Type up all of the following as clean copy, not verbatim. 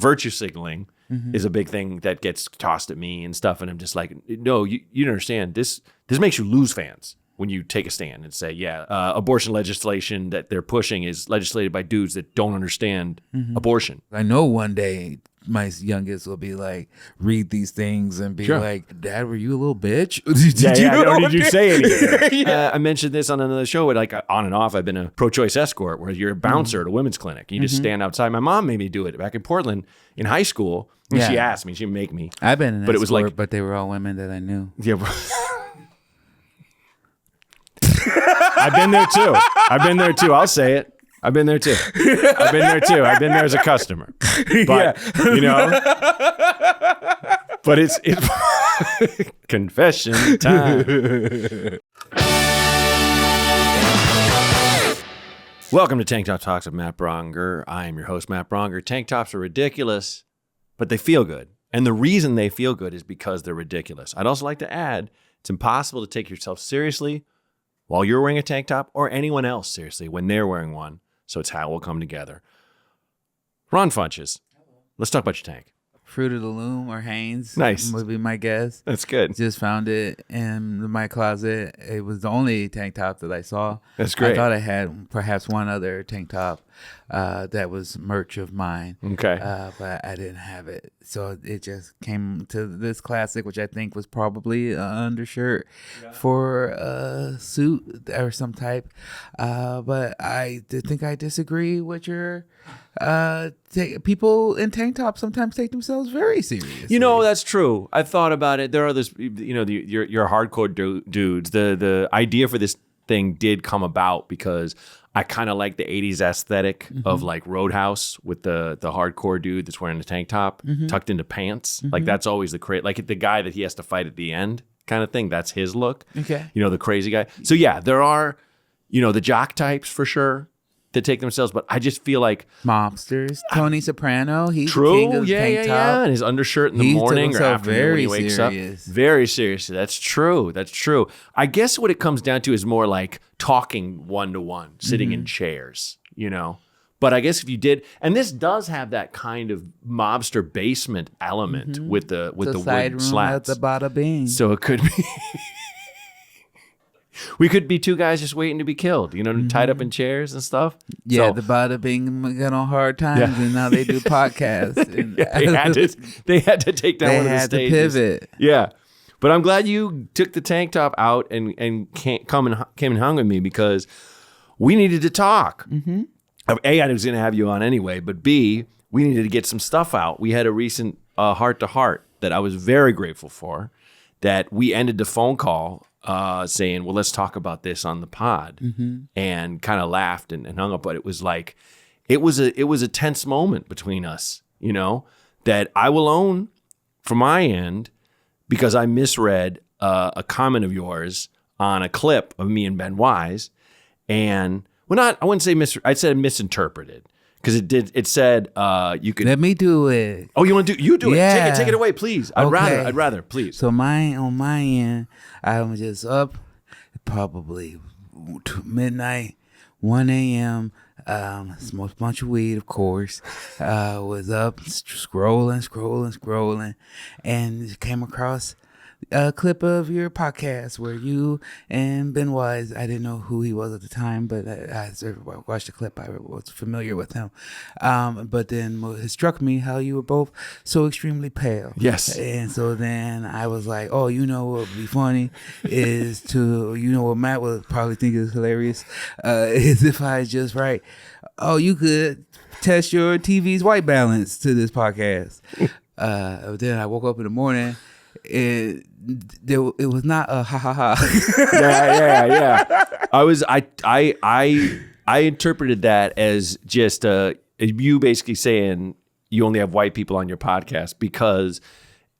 virtue signaling is a big thing that gets tossed at me and stuff. And I'm just like, no, you don't understand. This makes you lose fans when you take a stand and say, abortion legislation that they're pushing is legislated by dudes that don't understand abortion. I know one day my youngest will be like, read these things and be like, Dad, were you a little bitch? Did you say anything? I mentioned this on another show, like on and off. I've been a pro-choice escort where you're a bouncer at a women's clinic. You just stand outside. My mom made me do it back in Portland in high school. And she asked me, she didn't make me. I've been an escort, it was like, but they were all women that I knew. Yeah. I've been there too. I'll say it. I've been there too. I've been there as a customer. But, but it's confession time. Welcome to Tank Top Talks with Matt Braunger. I am your host, Matt Braunger. Tank tops are ridiculous, but they feel good. And the reason they feel good is because they're ridiculous. I'd also like to add, it's impossible to take yourself seriously while you're wearing a tank top or anyone else seriously when they're wearing one. So it's how we'll come together. Ron Funches, let's talk about your tank. Fruit of the Loom or Hanes. Nice. Would be my guess. That's good. Just found it in my closet. It was the only tank top that I saw. That's great. I thought I had perhaps one other tank top that was merch of mine. Okay. But I didn't have it. So it just came to this classic, which I think was probably an undershirt for a suit or some type. But I think I disagree with your... people in tank tops sometimes take themselves very seriously. You know, that's true. I thought about it. There are this, your hardcore dudes. The idea for this thing did come about because I kind of like the 80s aesthetic of like Roadhouse with the hardcore dude that's wearing a tank top tucked into pants. Like that's always like the guy that he has to fight at the end kind of thing. That's his look. Okay. The crazy guy. So yeah, there are, the jock types for sure that take themselves, but I just feel like mobsters. Tony Soprano, he's true, the king of tank top. And his undershirt in the morning or afternoon when he wakes serious. up. Very seriously. That's true. I guess what it comes down to is more like talking one-to-one, sitting in chairs, But I guess if you did, and this does have that kind of mobster basement element with the side wood room slats. at the bada bing. So it could be. We could be two guys just waiting to be killed, tied up in chairs and stuff. Yeah, so, the bada bing got on hard times, and now they do podcasts. And they had to take down one of the stages. They had to pivot. Yeah, but I'm glad you took the tank top out and came and hung with me because we needed to talk. A, I was going to have you on anyway, but B, we needed to get some stuff out. We had a recent heart-to-heart that I was very grateful for, that we ended the phone call saying, well, let's talk about this on the pod, and kind of laughed and hung up. But it was like, it was a tense moment between us, that I will own from my end because I misread a comment of yours on a clip of me and Ben Wise. And I wouldn't say I said misinterpreted. Because it said you could. Let me do it. Oh, you want to do? You do it. Take it away, please. I'd rather, please. So on my end, I was just up, probably midnight, 1 a.m. Smoked a bunch of weed, of course. Was up scrolling, and came across a clip of your podcast where you and Ben Wise, I didn't know who he was at the time, but I watched the clip. I was familiar with him. But then it struck me how you were both so extremely pale. Yes. And so then I was like, oh, what would be funny is what Matt would probably think is hilarious is if I just write, oh, you could test your TV's white balance to this podcast. Then I woke up in the morning. It was not a ha ha ha. Yeah. I interpreted that as just you basically saying you only have white people on your podcast because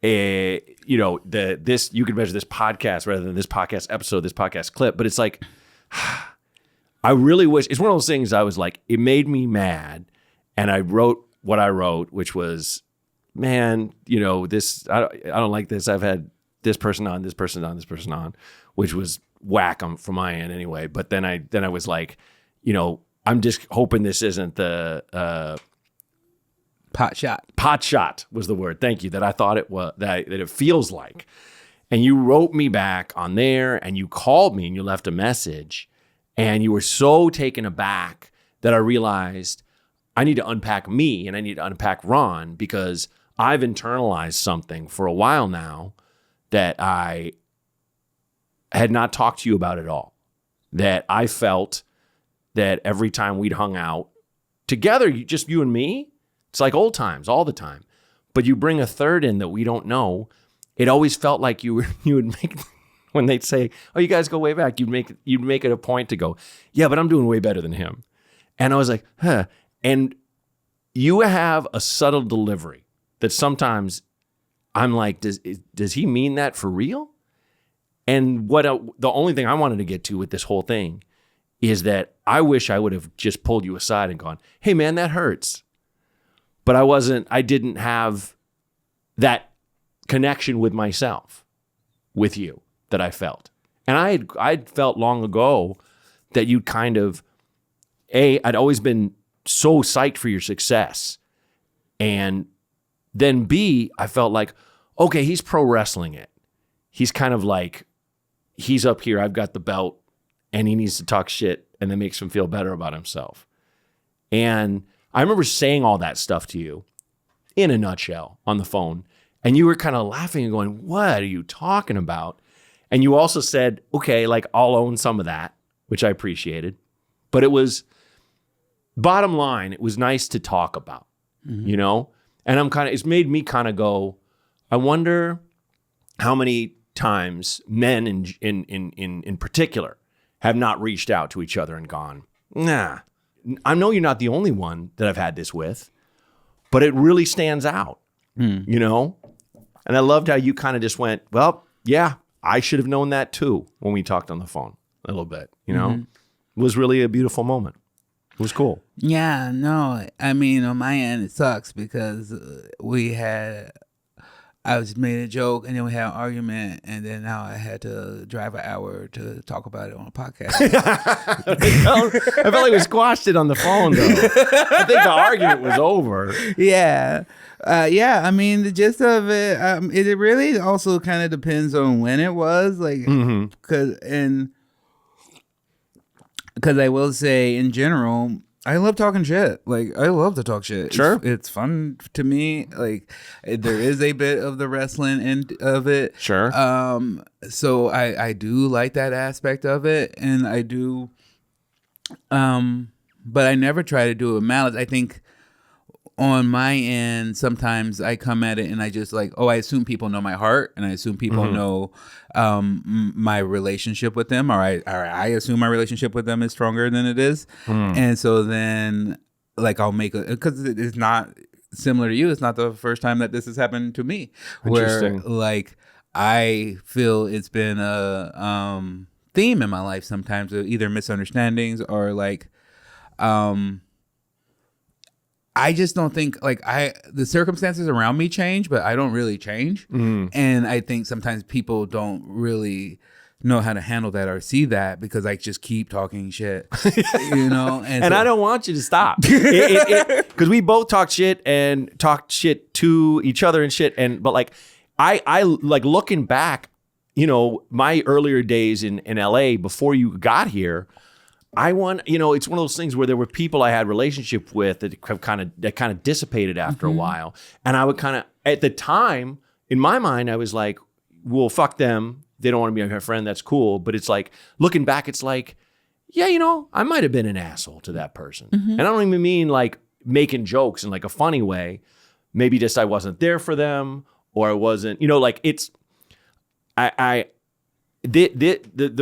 you could measure this podcast rather than this podcast episode, this podcast clip. But it's like I really wish it's one of those things. I was like, it made me mad, and I wrote what I wrote, which was, man, this I don't like this. I've had this person on, which was whack from my end anyway. But then I was like, I'm just hoping this isn't the Pot shot. Pot shot was the word. Thank you. That I thought it was, that it feels like. And you wrote me back on there and you called me and you left a message and you were so taken aback that I realized I need to unpack me and I need to unpack Ron because I've internalized something for a while now that I had not talked to you about at all. That I felt that every time we'd hung out together, just you and me, it's like old times all the time. But you bring a third in that we don't know. It always felt like you would make, when they'd say, oh, you guys go way back, you'd make it a point to go, yeah, but I'm doing way better than him. And I was like, huh. And you have a subtle delivery that sometimes I'm like, does he mean that for real? And the only thing I wanted to get to with this whole thing is that I wish I would have just pulled you aside and gone, hey man, that hurts. But I didn't have that connection with myself, with you, that I felt. And I'd felt long ago that you'd kind of, I'd always been so psyched for your success. And then B, I felt like, okay, he's pro wrestling it. He's kind of like, he's up here, I've got the belt, and he needs to talk shit, and that makes him feel better about himself. And I remember saying all that stuff to you in a nutshell on the phone, and you were kind of laughing and going, what are you talking about? And you also said, okay, like I'll own some of that, which I appreciated. But it was, bottom line, it was nice to talk about, you know? And it's made me kind of go, I wonder how many times men in particular have not reached out to each other and gone, nah, I know you're not the only one that I've had this with, but it really stands out, you know? And I loved how you kind of just went, well, yeah, I should have known that too when we talked on the phone a little bit, you know? It was really a beautiful moment. It was cool. Yeah, no, I mean, on my end, it sucks because I was made a joke and then we had an argument and then now I had to drive an hour to talk about it on a podcast. I felt like we squashed it on the phone though. I think the argument was over. Yeah. I mean, the gist of it, it really also kind of depends on when it was, like, because I will say, in general, I love talking shit. Like, I love to talk shit. Sure. It's fun to me. Like, there is a bit of the wrestling end of it. Sure. So I do like that aspect of it. And I do, but I never try to do it with malice. I think on my end, sometimes I come at it and I just like, I assume people know my heart and I assume people know my relationship with them, or I assume my relationship with them is stronger than it is. And so then like I'll make because it's not similar to you. It's not the first time that this has happened to me where like I feel it's been a theme in my life sometimes of either misunderstandings or like I just don't think like the circumstances around me change, but I don't really change. And I think sometimes people don't really know how to handle that or see that because I just keep talking shit, you know? And I don't want you to stop because we both talk shit and talk shit to each other and shit. But like, I like looking back, you know, my earlier days in LA before you got here, it's one of those things where there were people I had relationship with that kind of dissipated after a while. And I would kind of, at the time, in my mind, I was like, well, fuck them. They don't want to be my friend. That's cool. But it's like, looking back, it's like, yeah, you know, I might have been an asshole to that person. And I don't even mean like making jokes in like a funny way. Maybe just I wasn't there for them or I wasn't, you know, like it's, The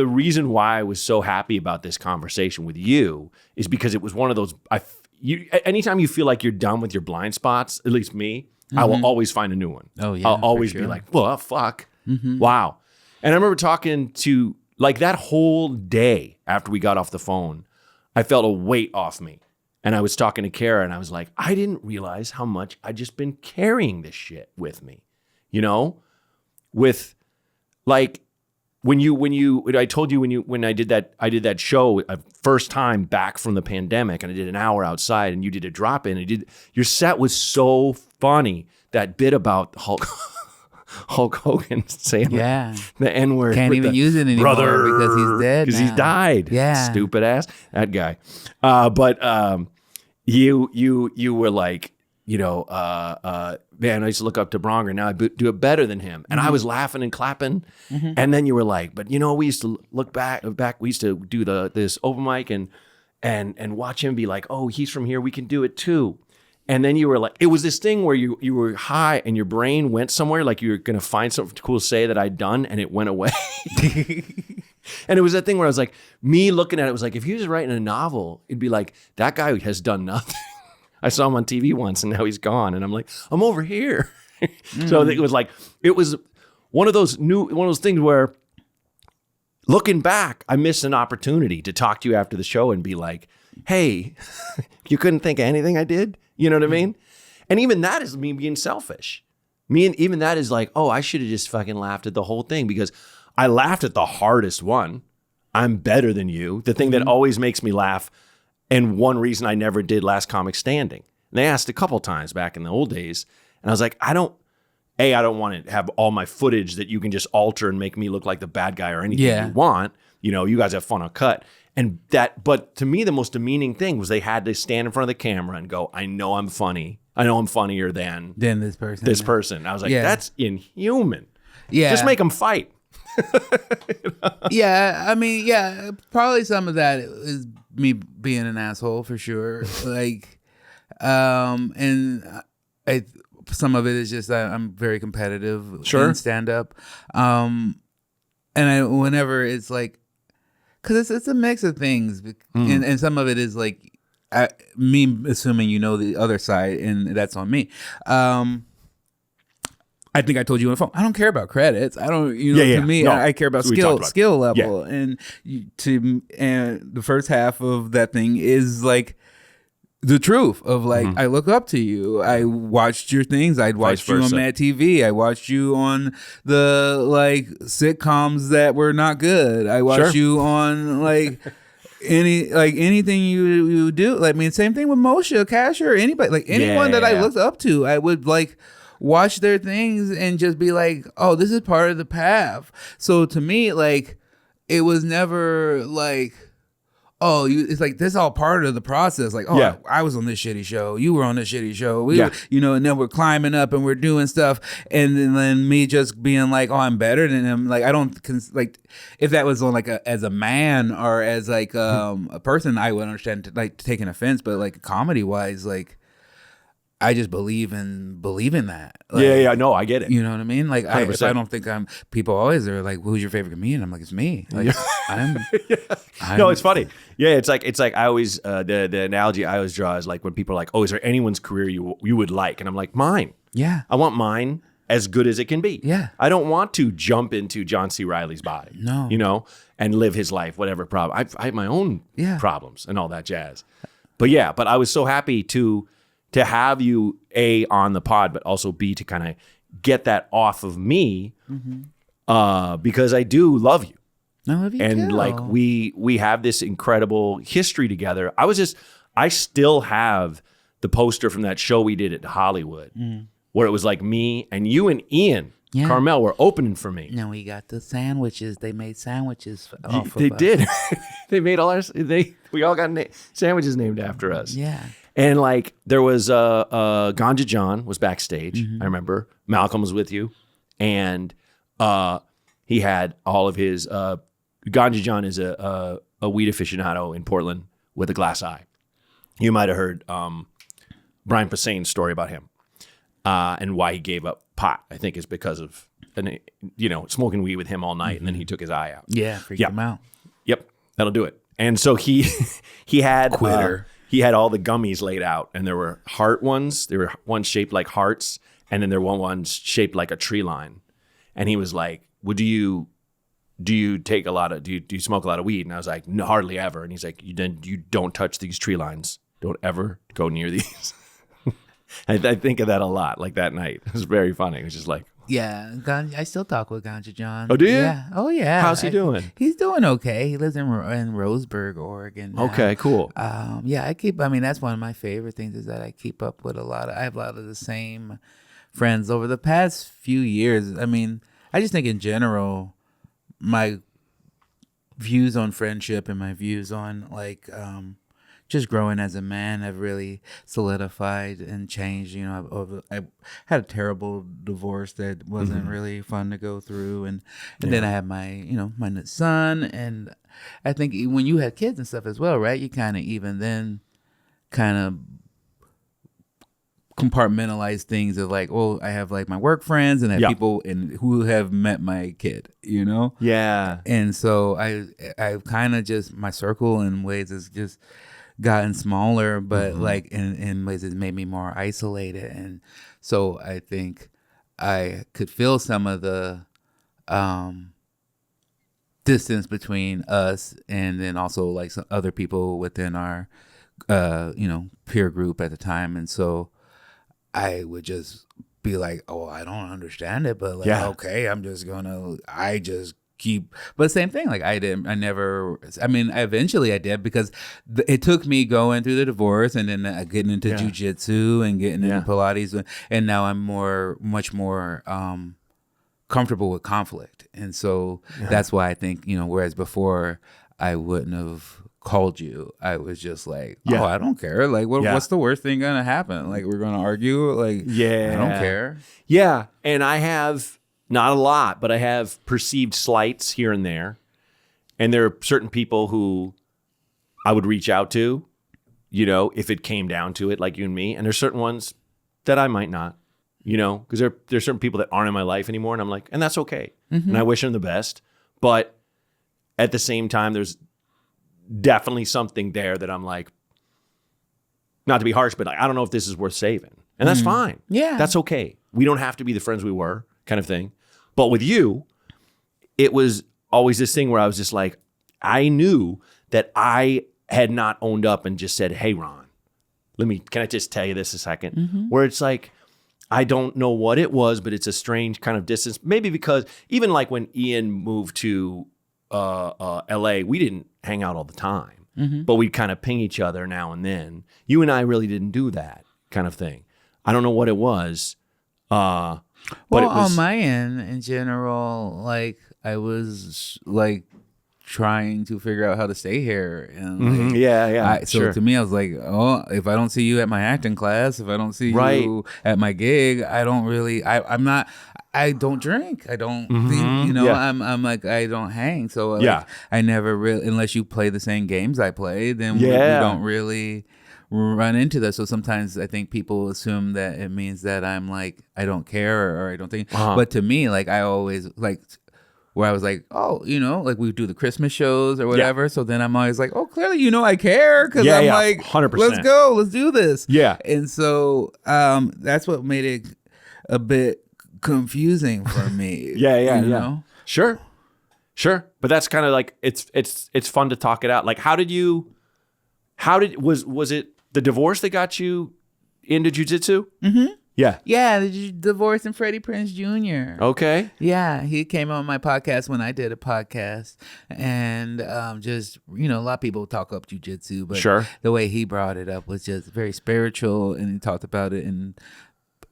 reason why I was so happy about this conversation with you is because it was one of those. Anytime you feel like you're done with your blind spots, at least me, I will always find a new one. Oh yeah, I'll always be like, well, fuck, wow. And I remember talking to like that whole day after we got off the phone, I felt a weight off me, and I was talking to Kara, and I was like, I didn't realize how much I'd just been carrying this shit with me, you know, with like. I told you when I did that show first time back from the pandemic, and I did an hour outside, and you did a drop in. Your set was so funny. That bit about Hulk Hogan saying the N word. Can't even use it anymore because he's dead. Because he's died. Yeah, stupid ass that guy. But you were like, man, I used to look up to Braunger. Now I do it better than him. And I was laughing and clapping. And then you were like, but we used to look back. We used to do this open mic and watch him be like, oh, he's from here. We can do it too. And then you were like, it was this thing where you were high and your brain went somewhere, like you were going to find something cool to say that I'd done, and it went away. And it was that thing where I was like, me looking at it was like, if he was writing a novel, it'd be like, that guy has done nothing. I saw him on TV once and now he's gone. And I'm like, I'm over here. So it was one of those things where looking back, I missed an opportunity to talk to you after the show and be like, hey, you couldn't think of anything I did? You know what I mean? And even that is me being selfish. Even that is like, oh, I should have just fucking laughed at the whole thing because I laughed at the hardest one. I'm better than you. The thing that always makes me laugh. And one reason I never did Last Comic Standing. And they asked a couple times back in the old days. And I was like, I don't want to have all my footage that you can just alter and make me look like the bad guy or anything you want. You guys have fun on cut. But to me, the most demeaning thing was they had to stand in front of the camera and go, I know I'm funny. I know I'm funnier than this person. I was like, that's inhuman. Yeah. Just make them fight. Yeah, I mean, probably some of that is me being an asshole for sure. Like, and some of it is just that I'm very competitive in stand up. And whenever it's like, because it's a mix of things, and some of it is like me assuming the other side, and that's on me. I think I told you on the phone, I don't care about credits. I don't, to me, no. I care about skill level. And the first half of that thing is like the truth of like, I look up to you. I watched your things. I'd watched you on Mad TV. I watched you on the like sitcoms that were not good. I watched you on like anything you do. Like, I mean, same thing with Moshe Kasher or anybody, like anyone that I looked up to, I would like watch their things and just be like, oh, this is part of the path. So to me, like, it was never like, oh, it's like this is all part of the process. Like, oh, I was on this shitty show. You were on this shitty show. We were, and then we're climbing up and we're doing stuff. And then me just being like, oh, I'm better than him. Like, I don't like if that was on like as a man or as like a person, I would understand like taking offense. But like comedy wise, like, I just believe in that. Like, no, I get it. You know what I mean? Like, I don't think people always are like, who's your favorite comedian? I'm like, it's me. Like, I'm no, it's funny. Yeah, it's like I always the analogy I always draw is like when people are like, oh, is there anyone's career you would like? And I'm like, mine. Yeah, I want mine as good as it can be. Yeah, I don't want to jump into John C. Reilly's body. No, and live his life, whatever problem. I have my own problems and all that jazz. But I was so happy to have you A, on the pod, but also B, to kind of get that off of me because I do love you. I love you and too. Like we have this incredible history together. I still have the poster from that show we did at Hollywood where it was like me and you and Ian Carmel were opening for me. Now we got the sandwiches. They made sandwiches off They of us. did. They made all we all got sandwiches named after us. Yeah. And like there was Ganja John was backstage. I remember Malcolm was with you, and he had all of his. Ganja John is a weed aficionado in Portland with a glass eye. You might have heard Brian Posehn's story about him and why he gave up pot. I think is because of smoking weed with him all night, and then he took his eye out. Yeah, freaked him out. Yep, that'll do it. And so he had quitter. He had all the gummies laid out, and there were heart ones. There were ones shaped like hearts, and then there were ones shaped like a tree line. And he was like, "Do you take a lot of? Do you smoke a lot of weed?" And I was like, "No, hardly ever." And he's like, "You don't touch these tree lines. Don't ever go near these." I think of that a lot. Like that night, it was very funny. It was just like, Yeah, I still talk with Ganja John. Oh, do you? Yeah. Oh, yeah. How's he doing? He's doing okay. He lives in Roseburg, Oregon. Now. Okay, cool. Yeah, I mean, that's one of my favorite things is that I keep up with I have a lot of the same friends over the past few years. I mean, I just think in general, my views on friendship and my views on like just growing as a man have really solidified and changed. You know, I had a terrible divorce that wasn't really fun to go through, and then I had my son, and I think when you had kids and stuff as well, right? You kind of even then kind of compartmentalize things of like, oh, I have like my work friends and I have people who have met my kid, you know? Yeah. And so I kind of just, my circle in ways has just gotten smaller, but like in ways it's made me more isolated. And so I think I could feel some of the distance between us and then also like some other people within our, peer group at the time. And so I would just be like, oh, I don't understand it, but like, okay, I just keep, but same thing. Like eventually I did because it took me going through the divorce and then getting into jujitsu and getting into Pilates. And now I'm much more comfortable with conflict. And so that's why I think, whereas before I wouldn't have called you, I was just like, oh, I don't care. Like, what's the worst thing gonna happen? Like, we're gonna argue? Like, I don't care. Yeah, and I have not a lot, but I have perceived slights here and there. And there are certain people who I would reach out to, if it came down to it, like you and me. And there's certain ones that I might not, because there's certain people that aren't in my life anymore. And I'm like, and that's okay. And I wish them the best. But at the same time, there's definitely something there that I'm like, not to be harsh, but like, I don't know if this is worth saving. And that's fine. Yeah. That's okay. We don't have to be the friends we were, kind of thing. But with you, it was always this thing where I was just like, I knew that I had not owned up and just said, hey, Ron, can I just tell you this a second? Where it's like, I don't know what it was, but it's a strange kind of distance. Maybe because even like when Ian moved to LA, we didn't hang out all the time, but we'd kind of ping each other now and then. You and I really didn't do that kind of thing. I don't know what it was. But well, it was, on my end, in general, like I was like trying to figure out how to stay here, and like, so to me, I was like, oh, if I don't see you at my acting class, if I don't see you at my gig, I don't really, I don't drink. I don't think, I'm like, I don't hang. So like, I never really, unless you play the same games I play, then we don't really run into that. So sometimes I think people assume that it means that I'm like, I don't care or I don't think, but to me, like I always like, where I was like, oh, like we do the Christmas shows or whatever. Yeah. So then I'm always like, oh, clearly, I care. Cause I'm like, 100%. Let's go, let's do this. Yeah. And so that's what made it a bit confusing for me. Yeah. Sure. But that's kind of like, it's fun to talk it out. Like, was it the divorce that got you into jiu-jitsu? Yeah, the divorce and Freddie Prinze Jr. Okay. Yeah, he came on my podcast when I did a podcast, and just a lot of people talk up jiu-jitsu, but the way he brought it up was just very spiritual, and he talked about it in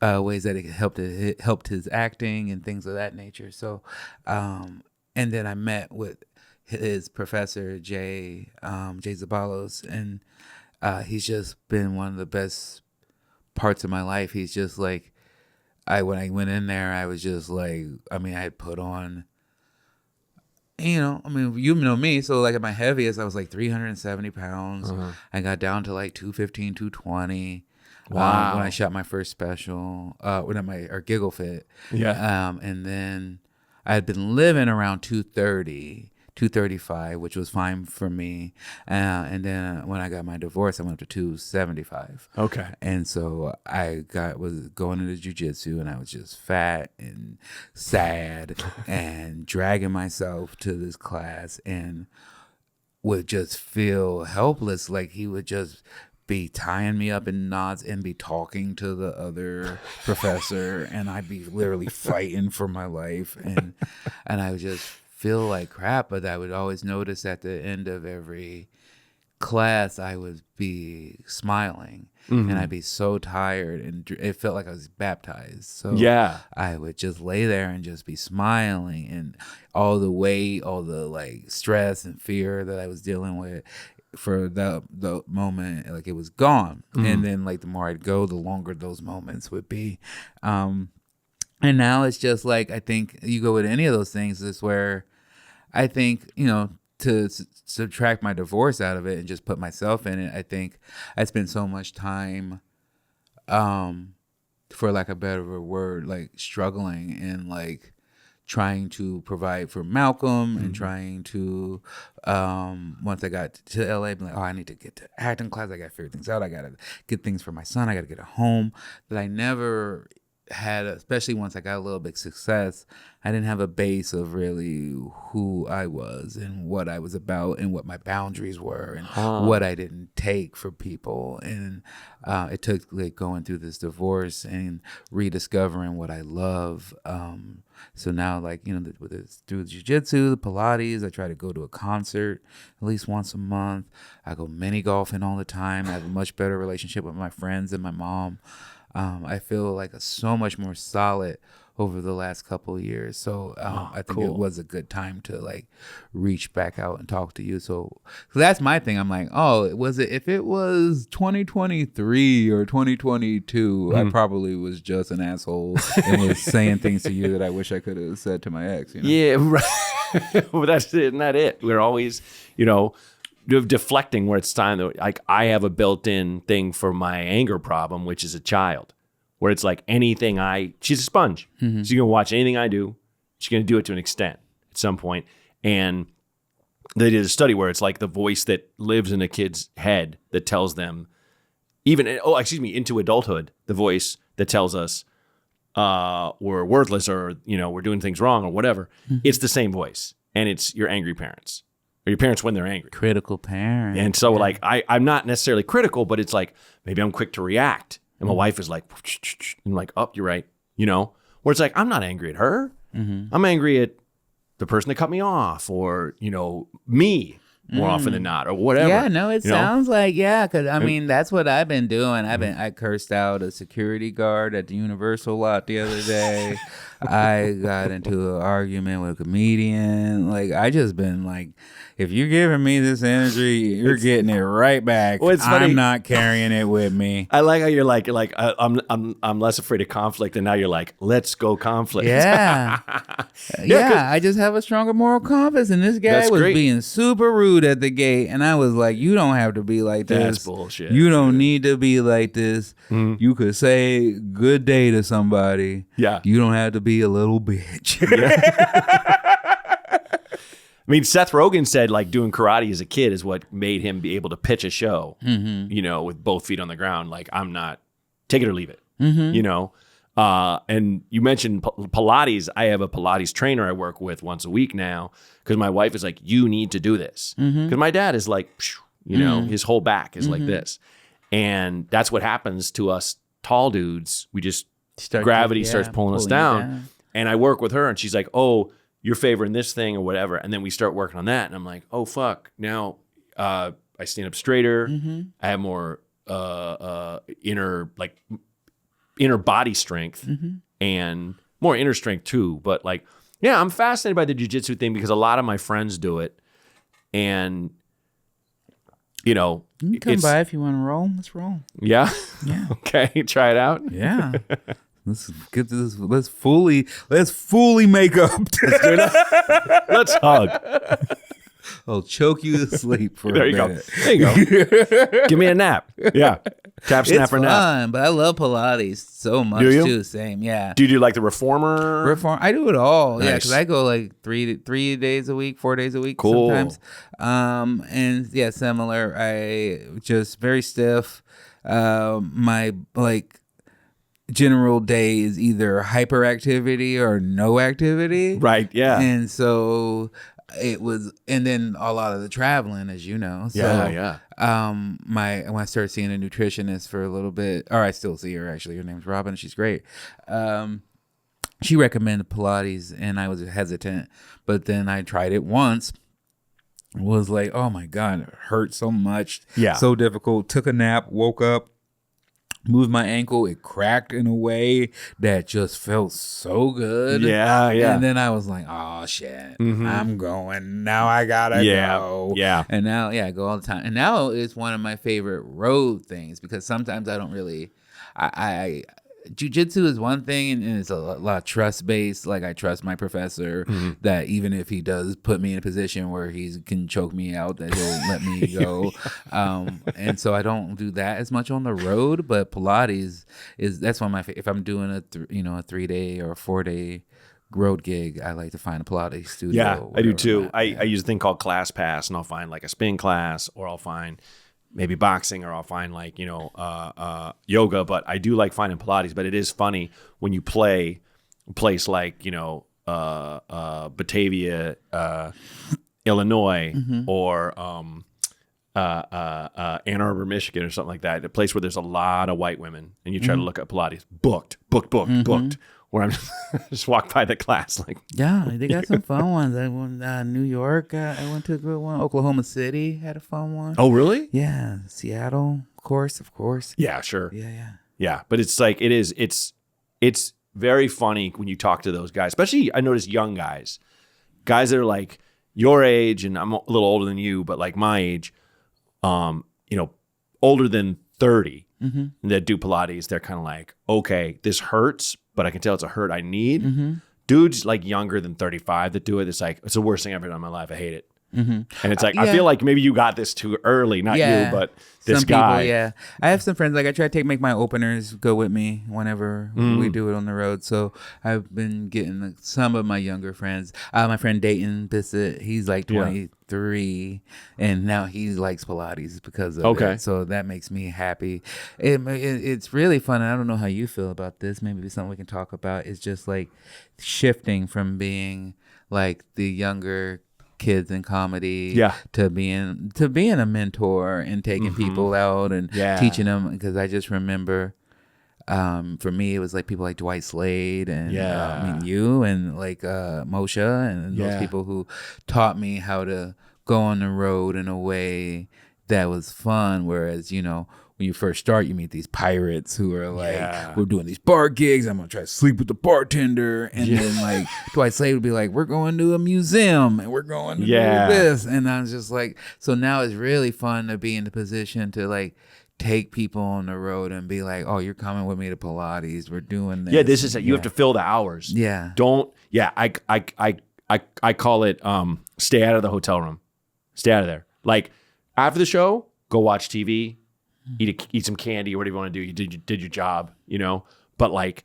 ways that it helped his acting and things of that nature. So, and then I met with his professor Jay Zabalos, and he's just been one of the best parts of my life. He's just like, when I went in there, I was just like, I had put on, you know me, so like at my heaviest, I was like 370 pounds. I got down to like 215, 220. Wow. When I shot my first special, or Giggle Fit. Yeah. And then I had been living around 235, which was fine for me. And then when I got my divorce, I went up to 275. Okay. And so was going into jiu-jitsu, and I was just fat and sad and dragging myself to this class and would just feel helpless. Like he would just be tying me up in knots and be talking to the other professor, and I'd be literally fighting for my life, and I would just feel like crap. But I would always notice at the end of every class I would be smiling, and I'd be so tired, and it felt like I was baptized. So Yeah. I would just lay there and just be smiling, and all the weight, all the like stress and fear that I was dealing with for the moment, like it was gone. And then like the more I'd go, the longer those moments would be. And now it's just like, I think you go with any of those things, is where I think, you know, to subtract my divorce out of it and just put myself in it, I think I spent so much time, for lack of a better word, like struggling and like trying to provide for Malcolm and trying to, once I got to LA, be like, oh, I need to get to acting class. I got to figure things out. I got to get things for my son. I got to get a home that I never had, especially once I got a little bit of success. I didn't have a base of really who I was and what I was about and what my boundaries were and what I didn't take for people. And it took like going through this divorce and rediscovering what I love. So now, like, you know, through jiu-jitsu, the Pilates, I try to go to a concert at least once a month. I go mini golfing all the time. I have a much better relationship with my friends and my mom. I feel like so much more solid over the last couple of years. So I think it was a good time to like reach back out and talk to you. So that's my thing. I'm like, if it was 2023 or 2022, I probably was just an asshole and was saying things to you that I wish I could have said to my ex. You know? Yeah, right. Well, that's it. Not it. We're always, you know, deflecting where it's time to, like, I have a built-in thing for my anger problem, which is a child, where it's like she's a sponge. She's gonna watch anything I do. She's gonna do it to an extent at some point. And they did a study where it's like the voice that lives in a kid's head that tells them, into adulthood, the voice that tells us we're worthless or, you know, we're doing things wrong or whatever. It's the same voice, and it's your angry parents. Or your parents when they're angry. Critical parent. And so like I'm not necessarily critical, but it's like maybe I'm quick to react. And my wife is like, and I'm like, oh, you're right. You know, where it's like, I'm not angry at her. I'm angry at the person that cut me off, or, you know, me more often than not, or whatever. Yeah, no, it sounds like, because I mean, that's what I've been doing. I cursed out a security guard at the Universal lot the other day. I got into an argument with a comedian. Like, I just been like, if you're giving me this energy, you're getting it right back. Well, it's funny. I'm not carrying it with me. I like how you're like I'm less afraid of conflict, and now you're like, let's go conflict. Yeah, I just have a stronger moral compass, and this guy was being super rude at the gate, and I was like, you don't have to be like this. That's bullshit. You don't need to be like this. You could say good day to somebody. Yeah, you don't have to be a little bitch. I mean, Seth Rogen said like doing karate as a kid is what made him be able to pitch a show, you know, with both feet on the ground. Like, I'm not, take it or leave it, you know? And you mentioned Pilates. I have a Pilates trainer I work with once a week now, because my wife is like, you need to do this. Because my dad is like, you know, his whole back is like this. And that's what happens to us tall dudes. We just, gravity starts pulling us down. And I work with her, and she's like, oh, you're favoring this thing or whatever. And then we start working on that. And I'm like, oh, fuck. Now I stand up straighter. I have more inner body strength and more inner strength too. But like, yeah, I'm fascinated by the jiu-jitsu thing because a lot of my friends do it. And, you know. You can come by if you want to roll. Let's roll. Yeah? Yeah. Okay, try it out. Yeah. Let's get to this. Let's fully make up. Let's hug. I'll choke you to sleep for there a you minute. go. There you go. Give me a nap. Yeah. Tap, snap, or nap. It's fun, but I love Pilates so much too. Same, yeah. Do you do like the reformer? I do it all. Nice. Yeah, because I go like 3 days a week, 4 days a week sometimes. And yeah, similar. I just very stiff. My like general day is either hyperactivity or no activity. Right, yeah. And so it was, and then a lot of the traveling, as you know. So, Yeah. when I started seeing a nutritionist for a little bit, or I still see her actually. Her name's Robin. She's great. She recommended Pilates, and I was hesitant, but then I tried it once. Was like, oh my God, it hurt so much. Yeah. So difficult. Took a nap, woke up, moved my ankle. It cracked in a way that just felt so good. Yeah. And then I was like, oh shit, I'm going. Now I gotta go. Yeah. And now, I go all the time. And now it's one of my favorite road things because sometimes I don't really, jiu-jitsu is one thing, and it's a lot of trust based. Like I trust my professor that even if he does put me in a position where he can choke me out, that he'll let me go. And so I don't do that as much on the road. But Pilates that's one of my if I'm doing a 3-day or a 4-day road gig, I like to find a Pilates studio. Yeah, I do too. I use a thing called Class Pass, and I'll find like a spin class, or I'll find maybe boxing, or I'll find like, yoga, but I do like finding Pilates. But it is funny when you play a place like, Batavia, Illinois, or Ann Arbor, Michigan, or something like that, a place where there's a lot of white women, and you try to look at Pilates, booked. Where I'm just walk by the class like, yeah, they got some fun ones. I went New York. I went to a good one. Oklahoma City had a fun one. oh really? Yeah, Seattle, of course. Yeah, sure. Yeah. But it's like it's very funny when you talk to those guys, especially I notice young guys that are like your age, and I'm a little older than you, but like my age, older than 30, that do Pilates. They're kind of like, okay, this hurts, but I can tell it's a hurt I need. Dudes like younger than 35 that do it, it's like, it's the worst thing I've ever done in my life. I hate it. And it's like, I feel like maybe you got this too early, not you, but this some guy. People, yeah. I have some friends, like I try to make my openers go with me whenever we do it on the road. So I've been getting some of my younger friends. My friend Dayton Bissett, he's like 23, and now he likes Pilates because of it. So that makes me happy. It's really fun. And I don't know how you feel about this. Maybe something we can talk about. It's just like shifting from being like the younger kids in comedy to being a mentor and taking people out and teaching them, because I just remember for me it was like people like Dwight Slade and you and like Moshe and those people who taught me how to go on the road in a way that was fun, whereas when you first start, you meet these pirates who are like, we're doing these bar gigs. I'm going to try to sleep with the bartender. And then like Dwight Slade would be like, we're going to a museum and we're going to do this. And I was just like, so now it's really fun to be in the position to like take people on the road and be like, oh, you're coming with me to Pilates. We're doing this. Yeah, this is it. You have to fill the hours. Yeah. I call it stay out of the hotel room. Stay out of there. Like after the show, go watch TV. Eat some candy or whatever you want to do. You did your job, But like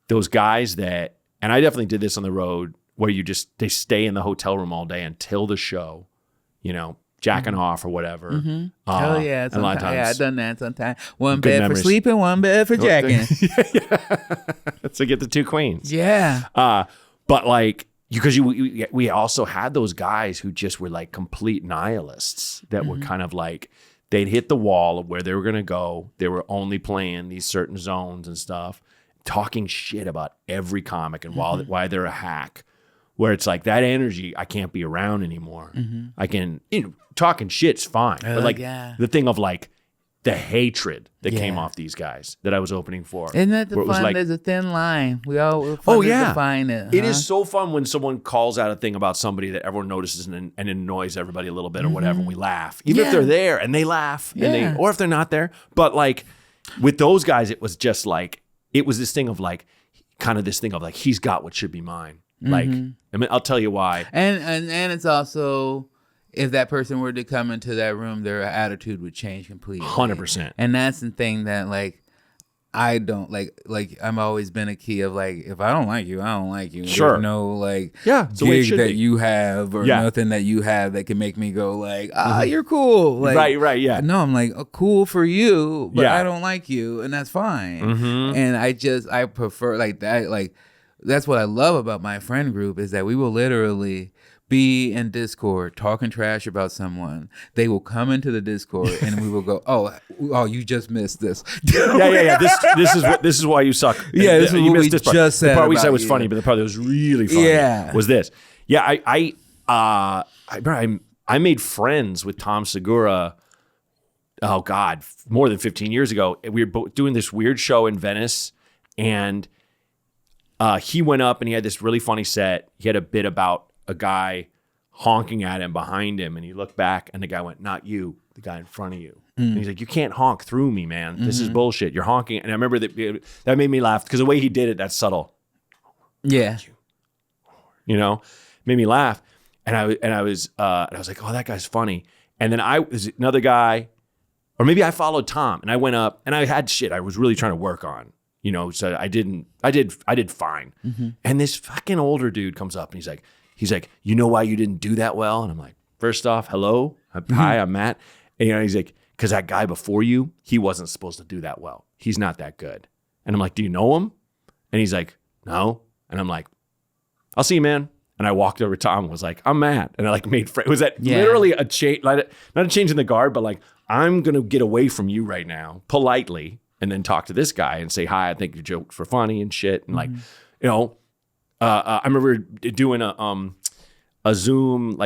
those guys that, and I definitely did this on the road, where they stay in the hotel room all day until the show, jacking off or whatever. Oh yeah, a lot of times. Yeah, I've done that sometimes. One bed for sleeping, one bed for jacking. So get the two queens. Yeah. But like, because we also had those guys who just were like complete nihilists that were kind of like, they'd hit the wall of where they were going to go. They were only playing these certain zones and stuff, talking shit about every comic and why they're a hack, where it's like that energy I can't be around anymore. I can, talking shit's fine. But like the thing of like the hatred that came off these guys that I was opening for. Isn't that the fun? Like, there's a thin line. We're fun to define it. It is so fun when someone calls out a thing about somebody that everyone notices and annoys everybody a little bit or whatever, and we laugh. Even if they're there and they laugh, or if they're not there. But like with those guys, it was just like, it was this thing of like, kind of this thing of like, he's got what should be mine. Like, I mean, I'll tell you why. And it's also, if that person were to come into that room, their attitude would change completely. 100%. And that's the thing that like, I don't like I've always been a key of like, if I don't like you, I don't like you. Sure. There's no like gig that you have or nothing that you have that can make me go like, you're cool. Like, right, yeah. No, I'm like, cool for you, but I don't like you, and that's fine. And I prefer like that, like that's what I love about my friend group is that we will literally be in Discord talking trash about someone. They will come into the Discord and we will go, oh, you just missed this. Yeah. This is why you suck. Yeah, this is you what missed we this part. just said The part we said about was you. funny, but the part that was really funny was this. Yeah, I made friends with Tom Segura. Oh God, more than 15 years ago. We were both doing this weird show in Venice, and he went up and he had this really funny set. He had a bit about a guy honking at him behind him, and he looked back and the guy went, "Not you, the guy in front of you." And he's like, "You can't honk through me, man. This is bullshit. You're honking." And I remember that made me laugh because the way he did it, that's subtle. Yeah. Made me laugh. And I was like, "Oh, that guy's funny." And then there's another guy, or maybe I followed Tom, and I went up and I had shit I was really trying to work on. So I did fine. And this fucking older dude comes up and he's like, "You know why you didn't do that well?" And I'm like, "First off, hello. Hi, I'm Matt." And he's like, "Because that guy before you, he wasn't supposed to do that well. He's not that good." And I'm like, "Do you know him?" And he's like, "No." And I'm like, "I'll see you, man." And I walked over to Tom and was like, "I'm Matt." And I made friends. Was that literally a change, not a change in the guard, but I'm going to get away from you right now politely and then talk to this guy and say, "Hi, I think your jokes were funny and shit." And I remember doing a Zoom,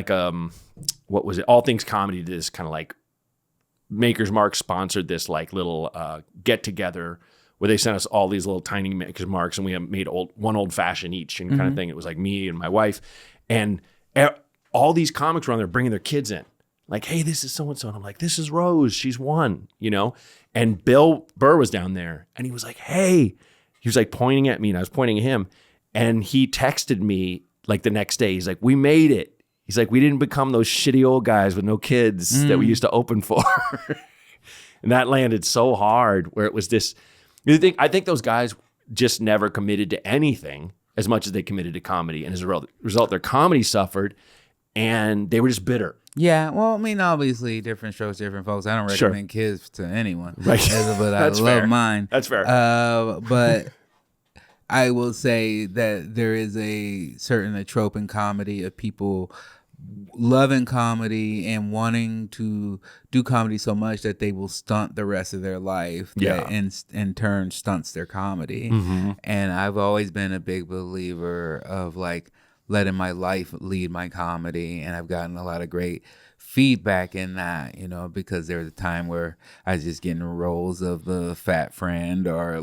what was it? All Things Comedy did this kind of Maker's Mark sponsored this little get together where they sent us all these little tiny Maker's Marks, and we made one old fashioned each and kind of thing. It was me and my wife, and all these comics were on there bringing their kids in. "Hey, this is so-and-so." And I'm like, "This is Rose. She's one," And Bill Burr was down there and he was like, "Hey," he was pointing at me and I was pointing at him. And he texted me the next day. He's like, "We made it." He's like, "We didn't become those shitty old guys with no kids that we used to open for." And that landed so hard where it was this, I think those guys just never committed to anything as much as they committed to comedy. And as a result, their comedy suffered and they were just bitter. Yeah, well, I mean, obviously, different strokes, different folks. I don't recommend kids to anyone, right? But I love mine. That's fair. But I will say that there is a certain trope in comedy of people loving comedy and wanting to do comedy so much that they will stunt the rest of their life. And in turn stunts their comedy. And I've always been a big believer of letting my life lead my comedy, and I've gotten a lot of great feedback in that, because there was a time where I was just getting roles of the fat friend or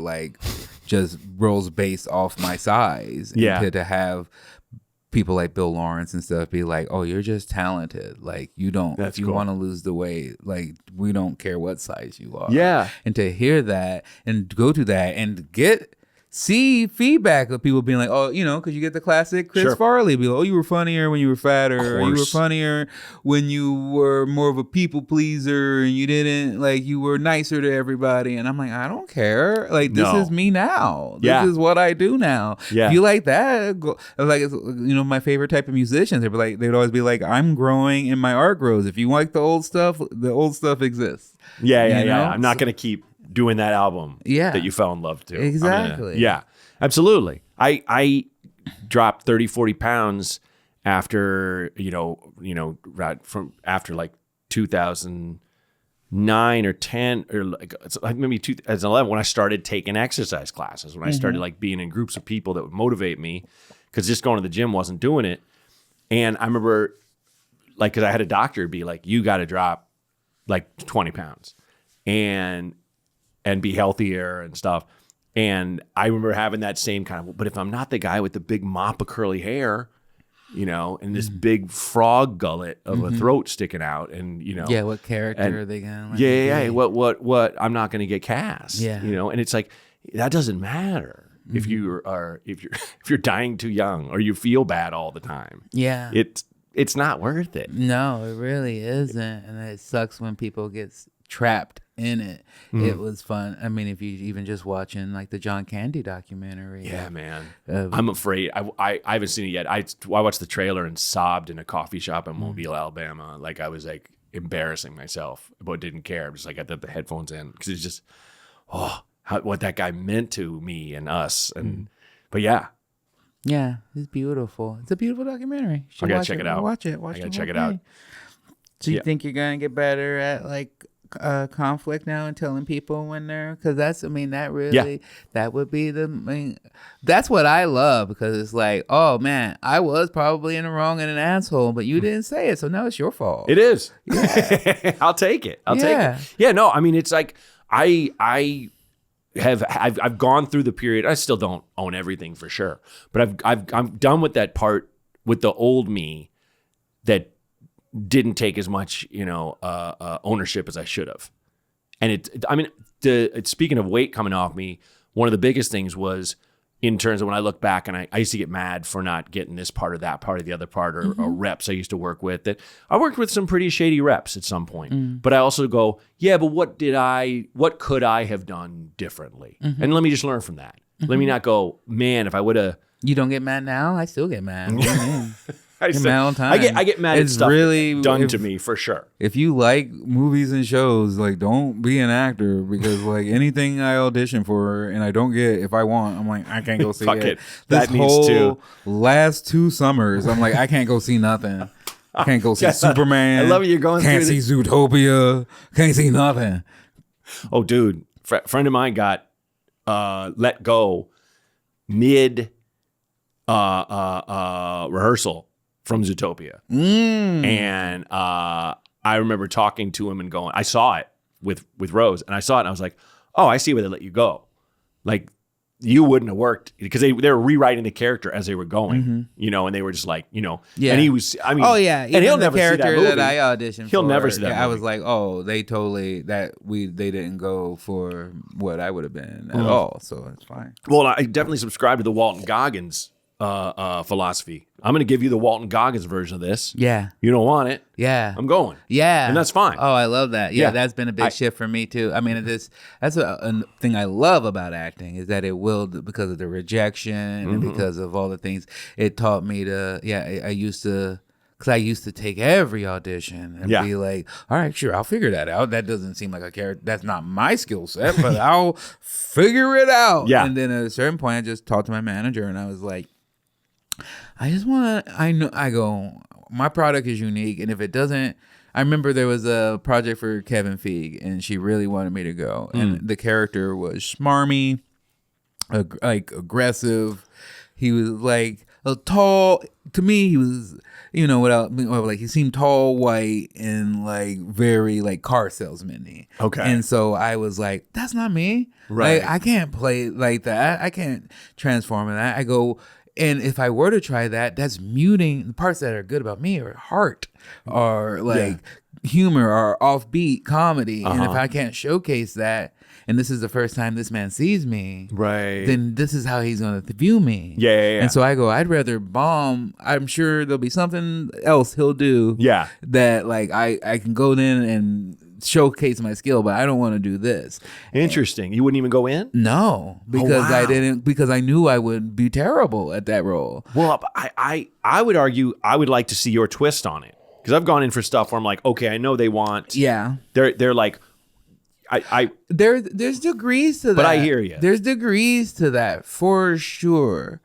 just roles based off my size. And to have people like Bill Lawrence and stuff be like, "Oh, you're just talented. You don't, if you want to lose the weight, we don't care what size you are." Yeah. And to hear that and go to that and see feedback of people being like, "Oh, because you get the classic Chris Farley, be like, "Oh, you were funnier when you were fatter, or you were funnier when you were more of a people pleaser, and you didn't you were nicer to everybody." And I'm like, I don't care. This is me now. This is what I do now. Yeah. If you like that, it's my favorite type of musicians. They'd always be like, "I'm growing and my art grows. If you like the old stuff exists." Yeah. I'm not going to keep doing that album that you fell in love to. Exactly. Absolutely. I dropped 30-40 pounds after from after 2009 or 10 or maybe 2011 when I started taking exercise classes, when I started being in groups of people that would motivate me, because just going to the gym wasn't doing it. And I remember because I had a doctor be like, "You got to drop 20 pounds and be healthier and stuff." And I remember having that same kind of, but if I'm not the guy with the big mop of curly hair, and this big frog gullet of a throat sticking out, and what character are they gonna? What? I'm not gonna get cast. And it's that doesn't matter if you're dying too young or you feel bad all the time. Yeah, it's not worth it. No, it really isn't, and it sucks when people get trapped in it. It was fun. I mean, if you even just watching the John Candy documentary. Yeah, man. I'm afraid. I haven't seen it yet. I watched the trailer and sobbed in a coffee shop in Mobile, Alabama. I was embarrassing myself, but didn't care. I'm just I got the headphones in because it's just what that guy meant to me and us. And but yeah, Yeah, it's beautiful. It's a beautiful documentary. You should I gotta watch check it out. Watch it. Watch I gotta the check whole it out. thing. So you Yeah. think you're gonna get better at like conflict now and telling people when they're, because that's, I mean, that really, that would be the main, that's what I love, because it's like, oh man, I was probably in the wrong and an asshole, but you didn't say it, so now it's your fault. It is. Yeah. I'll take it. I'll take it. Yeah, no, I mean, it's like I've gone through the period. I still don't own everything for sure, but I'm done with that part with the old me that didn't take as much, ownership as I should have. And speaking of weight coming off me, one of the biggest things was in terms of when I look back, and I used to get mad for not getting this part or that part or the other part, or reps I used to work with, that I worked with some pretty shady reps at some point. But I also go, yeah, but what could I have done differently? And let me just learn from that. Let me not go, man, if I would have. You don't get mad now? I still get mad. What do you mean? I get mad all the time. I get mad at stuff really done to me, for sure. If you like movies and shows, like, don't be an actor, because like anything I audition for and I don't get, if I want, I'm like, I can't go see Fuck it. it. This That needs whole to. last 2 summers, I'm like, I can't go see nothing. I can't go see Superman. I love it. You're going can't through see Zootopia. Can't see nothing. Oh, dude, friend of mine got let go mid rehearsal from Zootopia. And I remember talking to him and going, I saw it with Rose, and I saw it and I was like, oh, I see why they let you go. Like, you wouldn't have worked, because they were rewriting the character as they were going, and they were just like, and he was, I mean, oh yeah, and he'll never see that character movie. that I auditioned He'll for, never see that I movie. was like, oh, they didn't go for what I would have been at all, so it's fine. Well, I definitely subscribe to the Walton Goggins philosophy. I'm going to give you the Walton Goggins version of this. Yeah. You don't want it. Yeah. I'm going. Yeah. And that's fine. Oh, I love that. Yeah, Yeah. that's been a big shift for me too. I mean, that's a thing I love about acting, is that it will, because of the rejection and because of all the things, it taught me to, I used to take every audition and be like, all right, sure, I'll figure that out. That doesn't seem like a character. That's not my skill set, but I'll figure it out. Yeah. And then at a certain point, I just talked to my manager and I was like, I go, my product is unique. And if it doesn't, I remember there was a project for Kevin Feige and she really wanted me to go. And the character was smarmy, like aggressive. He was like a tall, to me, he was, he seemed tall, white, and like very like car salesman-y. Okay. And so I was like, that's not me. Right. Like, I can't play like that. I can't transform in that. I go, and if I were to try that, that's muting the parts that are good about me, or heart, or like humor, or offbeat comedy. And if I can't showcase that, and this is the first time this man sees me, Right. then this is how he's going to view me. Yeah. And so I go, I'd rather bomb. I'm sure there'll be something else he'll do. Yeah. That like I can go in and showcase my skill, but I don't want to do this. Interesting. You wouldn't even go in? No, because wow. because I knew I would be terrible at that role. Well, I would argue I would like to see your twist on it, because I've gone in for stuff where I'm like, okay, I know they want. Yeah. They're like, there's degrees to that. But I hear you. There's degrees to that for sure.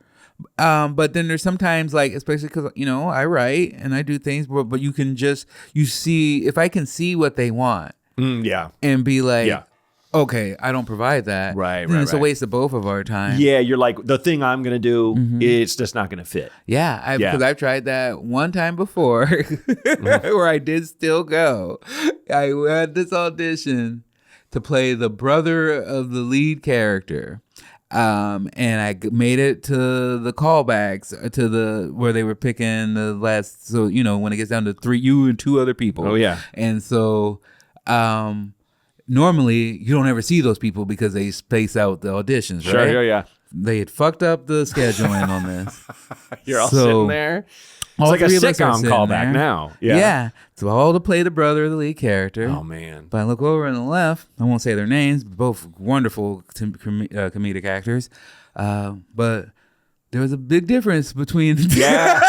But then there's sometimes, like, especially because I write and I do things, but you can see if I can see what they want, and be like, okay, I don't provide that, Right, then right, it's a right. waste of both of our time. Yeah, you're like, the thing I'm gonna do, it's just not gonna fit. Yeah, because I've tried that one time before, where I did still go. I had this audition to play the brother of the lead character. And I made it to the callbacks to where they were picking the last. So when it gets down to 3, you and 2 other people. Oh yeah. And so, normally you don't ever see those people because they space out the auditions. Right? Sure. Yeah. They had fucked up the scheduling on this. You're all So, sitting there. It's all like a 3 of us are sitcom sitting callback there. now. Yeah. So all to play the brother of the lead character. Oh man. But I look over on the left. I won't say their names, but both wonderful comedic actors. But there was a big difference between. Yeah.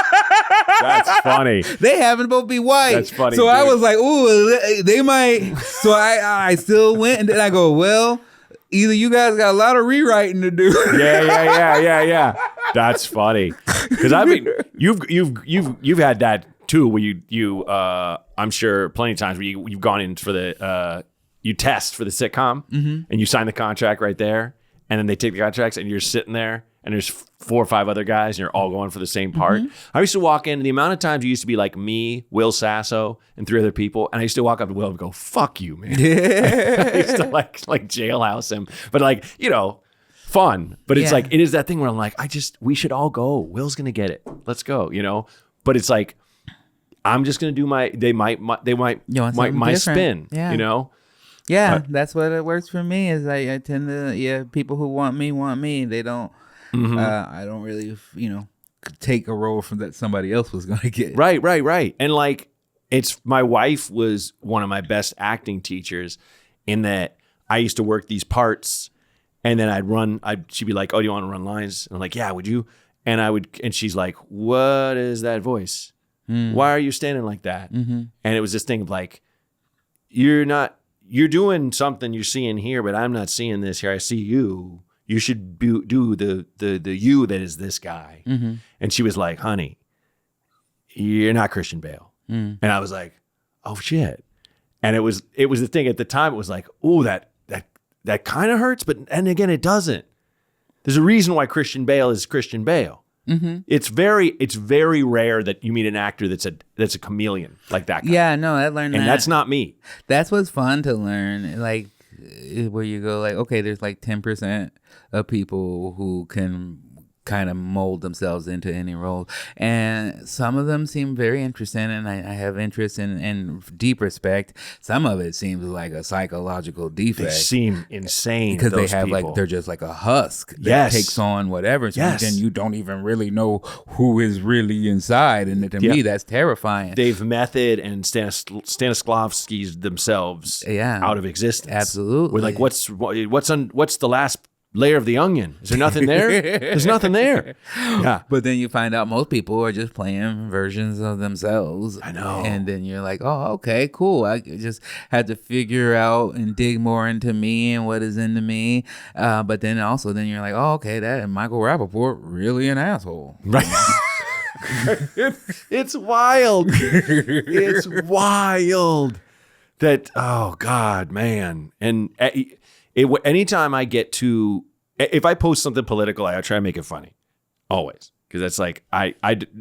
That's funny. They happen to both be white. That's funny, So I dude. was like, ooh, they might. So I still went, and then I go, well, either you guys got a lot of rewriting to do. Yeah. That's funny. Because I mean, you've had that too, where you I'm sure plenty of times where you've gone in for the you test for the sitcom and you sign the contract right there, and then they take the contracts and you're sitting there and there's 4 or 5 other guys and you're all going for the same part. I used to walk in, the amount of times you used to be like me, Will Sasso, and 3 other people, and I used to walk up to Will and go, "Fuck you, man." I used to like jailhouse him, but like, you know, fun. But it's like, it is that thing where I'm like, we should all go. Will's gonna get it. Let's go, you know. But it's like, I'm just gonna do my spin, you know. Yeah, that's what it works for me. Is I tend to people who want me. They don't. I don't really, you know, take a role from that somebody else was gonna get. Right. And like, my wife was one of my best acting teachers, in that I used to work these parts, and then she'd be like, "Oh, do you want to run lines?" And I'm like, "Yeah, would you?" And she's like, "What is that voice? Why are you standing like that?" And it was this thing of like, you're doing something you're seeing here, but I'm not seeing this here. I see you. You should do the you that is this guy. And she was like, "Honey, you're not Christian Bale." And I was like, "Oh shit." And it was the thing at the time. It was like, "Oh, that kind of hurts," and again, it doesn't. There's a reason why Christian Bale is Christian Bale. It's very rare that you meet an actor that's a chameleon like that guy. Yeah, no, I learned that. And that's not me. That's what's fun to learn. Like, where you go like, okay, there's like 10% of people who can kind of mold themselves into any role, and some of them seem very interesting, and I have interest in deep respect. Some of it seems like a psychological defect. They seem insane because they have people. like, they're just like a husk that takes on whatever. So then you don't even really know who is really inside, and to me that's terrifying. They've Method and Stanislavski's themselves out of existence. Absolutely. We're like, what's the last layer of the onion? Is there nothing there? There's nothing there. Yeah. But then you find out most people are just playing versions of themselves. I know. And then you're like, oh, okay, cool. I just had to figure out and dig more into me and what is into me. But then you're like, oh, okay, that Michael Rappaport really an asshole. Right. It's wild. It's wild that, oh God, man. And anytime I get to, if I post something political, I try to make it funny, always, because that's like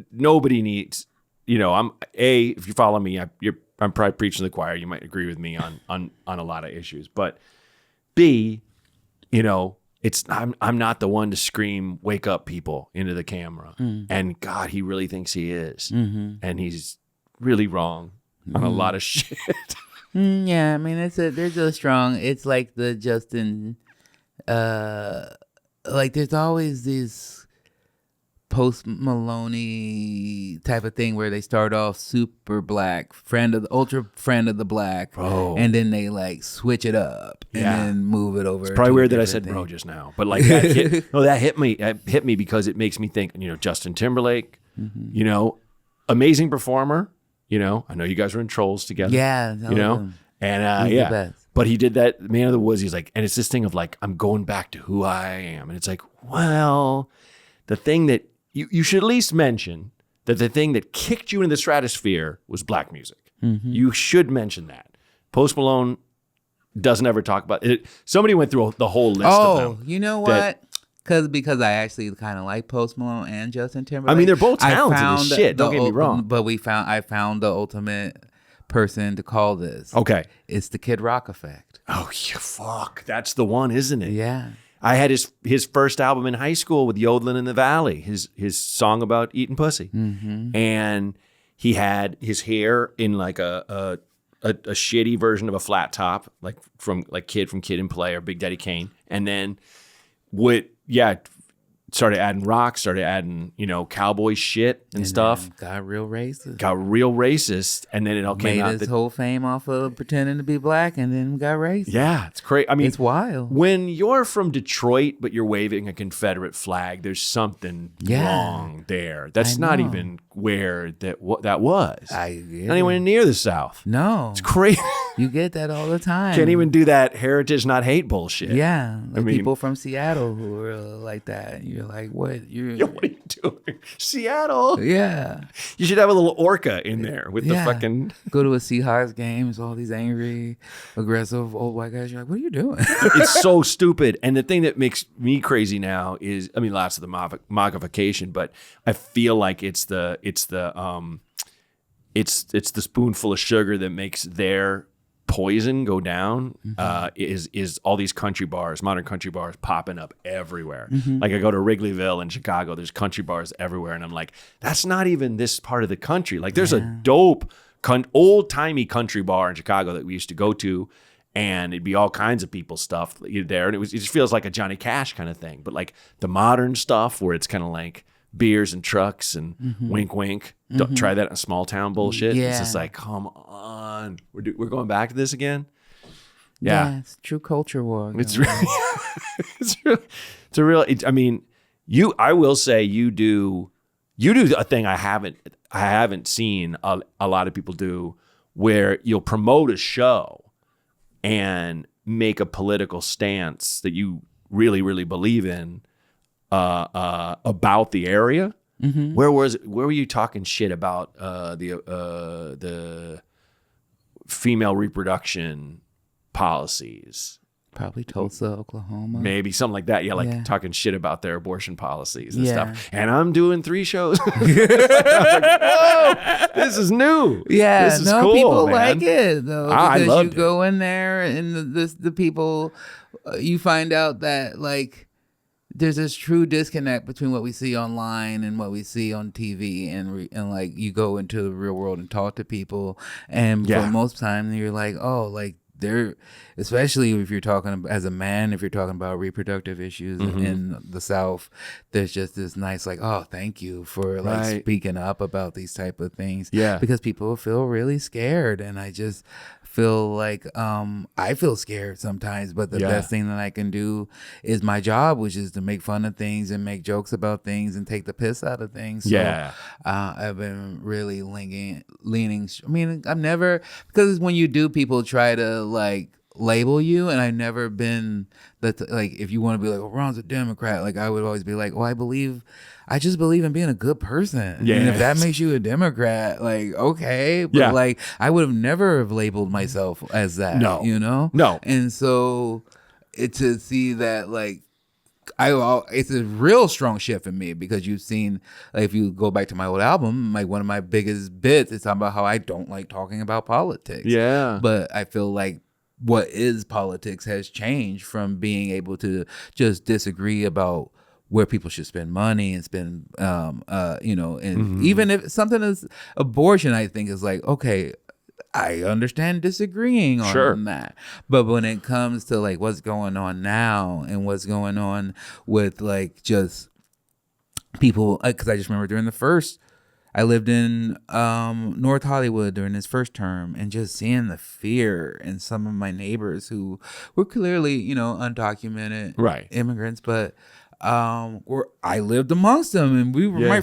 nobody needs, you know. If you follow me, I'm probably preaching to the choir. You might agree with me on a lot of issues, but B, you know, I'm not the one to scream "wake up, people" into the camera, and God, he really thinks he is, and he's really wrong on a lot of shit. Yeah, I mean, they're just strong. It's like the Justin, like there's always this Post Maloney type of thing where they start off super black, ultra friend of the black, and then they like switch it up and then move it over. It's probably weird that I said bro just now, but like that hit me. It hit me because it makes me think. You know, Justin Timberlake, you know, amazing performer. You know, I know you guys were in Trolls together. Yeah, you know, and but he did that Man of the Woods. He's like, and it's this thing of like, I'm going back to who I am, and it's like, well, the thing that you should at least mention that the thing that kicked you into the stratosphere was black music. You should mention that. Post Malone doesn't ever talk about it. Somebody went through the whole list of them. You know what? Because I actually kind of like Post Malone and Justin Timberlake. I mean, they're both talented as shit. Don't get me wrong. But I found the ultimate person to call this. Okay. It's the Kid Rock effect. Oh, yeah, fuck. That's the one, isn't it? Yeah. I had his first album in high school with Yodeling in the Valley, his song about eating pussy. And he had his hair in like a shitty version of a flat top, like from Kid and Play or Big Daddy Kane. And then started adding rock, started adding, you know, cowboy shit and stuff. Got real racist. And then it all came out. Made his whole fame off of pretending to be black, and then got racist. Yeah, it's crazy. I mean, it's wild. When you're from Detroit, but you're waving a Confederate flag, there's something wrong there. That's not even where that was. Not anywhere near the South. No. It's crazy. You get that all the time. Can't even do that heritage not hate bullshit. Yeah, like I mean, people from Seattle who are like that. You're like, what? Yo, what are you doing? Seattle. Yeah. You should have a little orca in there with the fucking. Go to a Seahawks game. It's all these angry, aggressive old white guys. You're like, what are you doing? It's so stupid. And the thing that makes me crazy now is, I mean, lots of the modification, but I feel like it's the spoonful of sugar that makes their poison go down. Is all these country bars, modern country bars, popping up everywhere. Like I go to Wrigleyville in Chicago, there's country bars everywhere, and I'm like, that's not even this part of the country. Like there's a dope old timey country bar in Chicago that we used to go to, and it'd be all kinds of people's stuff there, and it just feels like a Johnny Cash kind of thing. But like the modern stuff where it's kind of like beers and trucks and wink wink. Don't try that in small town bullshit. It's just like, come on, we're going back to this again. Yeah, it's true culture war. It's really, it's a real. I mean, I will say you do a thing I haven't seen a lot of people do, where you'll promote a show and make a political stance that you really, really believe in about the area. Where were you talking shit about the female reproduction policies? Probably Tulsa, Oklahoma. Maybe something like that. Yeah, like talking shit about their abortion policies and stuff. And I'm doing 3 shows. I was like, whoa, this is new. Yeah, this is cool, people man. like it though. I Because loved you go in there and the people, you find out that like there's this true disconnect between what we see online and what we see on TV, and like you go into the real world and talk to people, and for most time you're like, oh, like they're, especially if you're talking as a man, if you're talking about reproductive issues in the South, there's just this nice like, oh, thank you for like speaking up about these type of things. Yeah, because people feel really scared, and I just feel like I feel scared sometimes, but the best thing that I can do is my job, which is to make fun of things and make jokes about things and take the piss out of things. So, I've been really leaning. I mean, I've never, because when you do, people try to like label you, and I've never been that like, if you want to be like, oh, Ron's a Democrat, like I would always be like, well, I just believe in being a good person. Yeah. And if that makes you a Democrat, like, okay. But like, I would have never have labeled myself as that. No. You know? No. And so to see that, like, it's a real strong shift in me, because you've seen, like, if you go back to my old album, like one of my biggest bits is talking about how I don't like talking about politics. Yeah. But I feel like what is politics has changed from being able to just disagree about where people should spend money and spend, and even if something is abortion, I think is like, okay, I understand disagreeing on that. But when it comes to like what's going on now and what's going on with like just people, because I just remember I lived in North Hollywood during this first term, and just seeing the fear in some of my neighbors who were clearly, undocumented immigrants, but I lived amongst them, and we were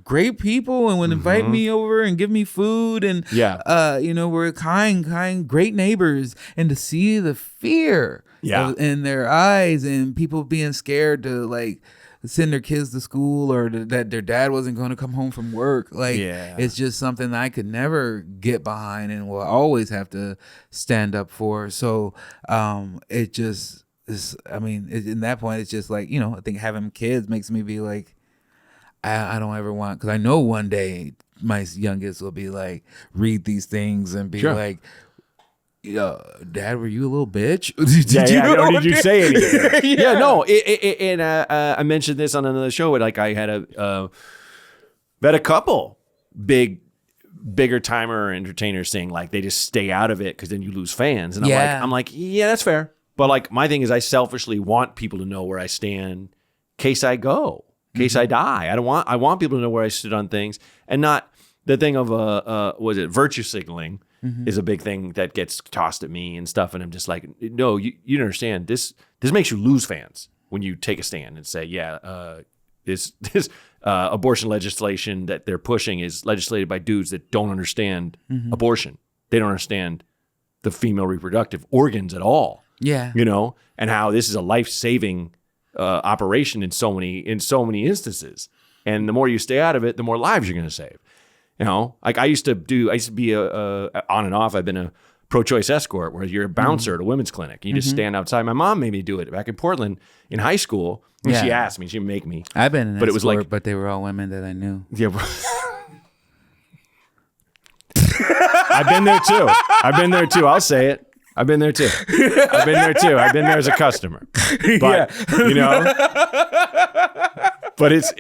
great people, and would invite me over and give me food, and we're kind, great neighbors. And to see the fear in their eyes, and people being scared to like send their kids to school, or that their dad wasn't going to come home from work, like it's just something that I could never get behind, and will always have to stand up for. So it just, in that point, it's just like, I think having kids makes me be like, I don't ever want, because I know one day my youngest will be like, read these things and be like, Dad, were you a little bitch? Did you say anything? And I mentioned this on another show. Like I had met a couple bigger timer entertainers saying like they just stay out of it because then you lose fans. And I'm like, yeah, that's fair. But like my thing is, I selfishly want people to know where I stand in case I go, in case I die. I want people to know where I stood on things, and not the thing of virtue signaling is a big thing that gets tossed at me and stuff. And I'm just like, no, you don't understand. This makes you lose fans when you take a stand and say, this abortion legislation that they're pushing is legislated by dudes that don't understand abortion. They don't understand the female reproductive organs at all. Yeah. You know, and how this is a life-saving operation in so many instances. And the more you stay out of it, the more lives you're going to save. You know, like I used to be on and off. I've been a pro-choice escort where you're a bouncer at a women's clinic. You just stand outside. My mom made me do it back in Portland in high school. And she asked me, she didn't make me. I've been an escort, it was like, but they were all women that I knew. Yeah. I've been there too. I'll say it. I've been there too. I've been there as a customer. But, you know, but it's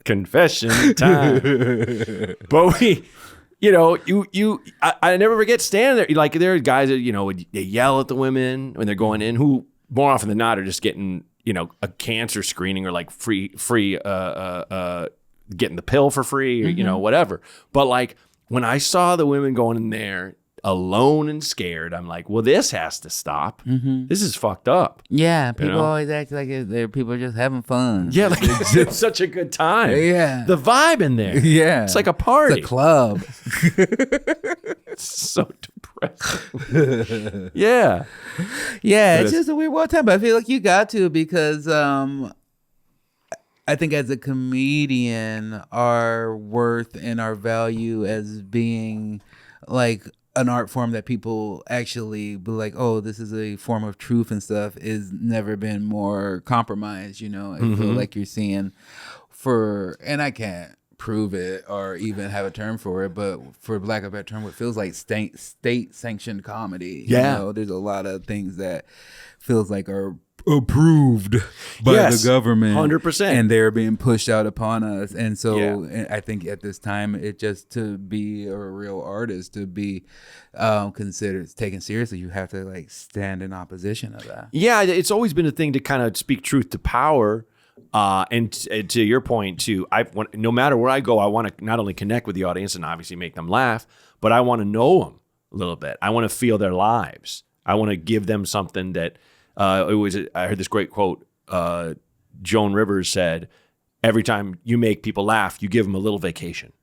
confession time. But you know, I never forget standing there. Like there are guys that, you know, they yell at the women when they're going in, who more often than not are just getting, you know, a cancer screening or like free getting the pill for free or, you know, whatever. But like when I saw the women going in there alone and scared, I'm like, well, this has to stop. This is fucked up. Yeah, people always act like people are just having fun. Yeah, like it's such a good time. Yeah. The vibe in there. Yeah. It's like a party. It's a club. It's so depressing. Yeah. Yeah, it's just a weird one time, but I feel like you got to because I think as a comedian, our worth and our value as being like an art form that people actually be like, oh, this is a form of truth and stuff, is never been more compromised. You know, I feel like you're seeing and I can't prove it or even have a term for it, but for lack of a better term, what feels like state sanctioned comedy. Yeah. You know, there's a lot of things that feels like are approved by the government 100%, and they're being pushed out upon us. And so I think at this time, it just to be a real artist, to be considered taken seriously, you have to like stand in opposition of that. Yeah, it's always been a thing to kind of speak truth to power. And to your point too, no matter where I go, I want to not only connect with the audience and obviously make them laugh, but I want to know them a little bit. I want to feel their lives. I want to give them something that I heard this great quote. Joan Rivers said, "Every time you make people laugh, you give them a little vacation."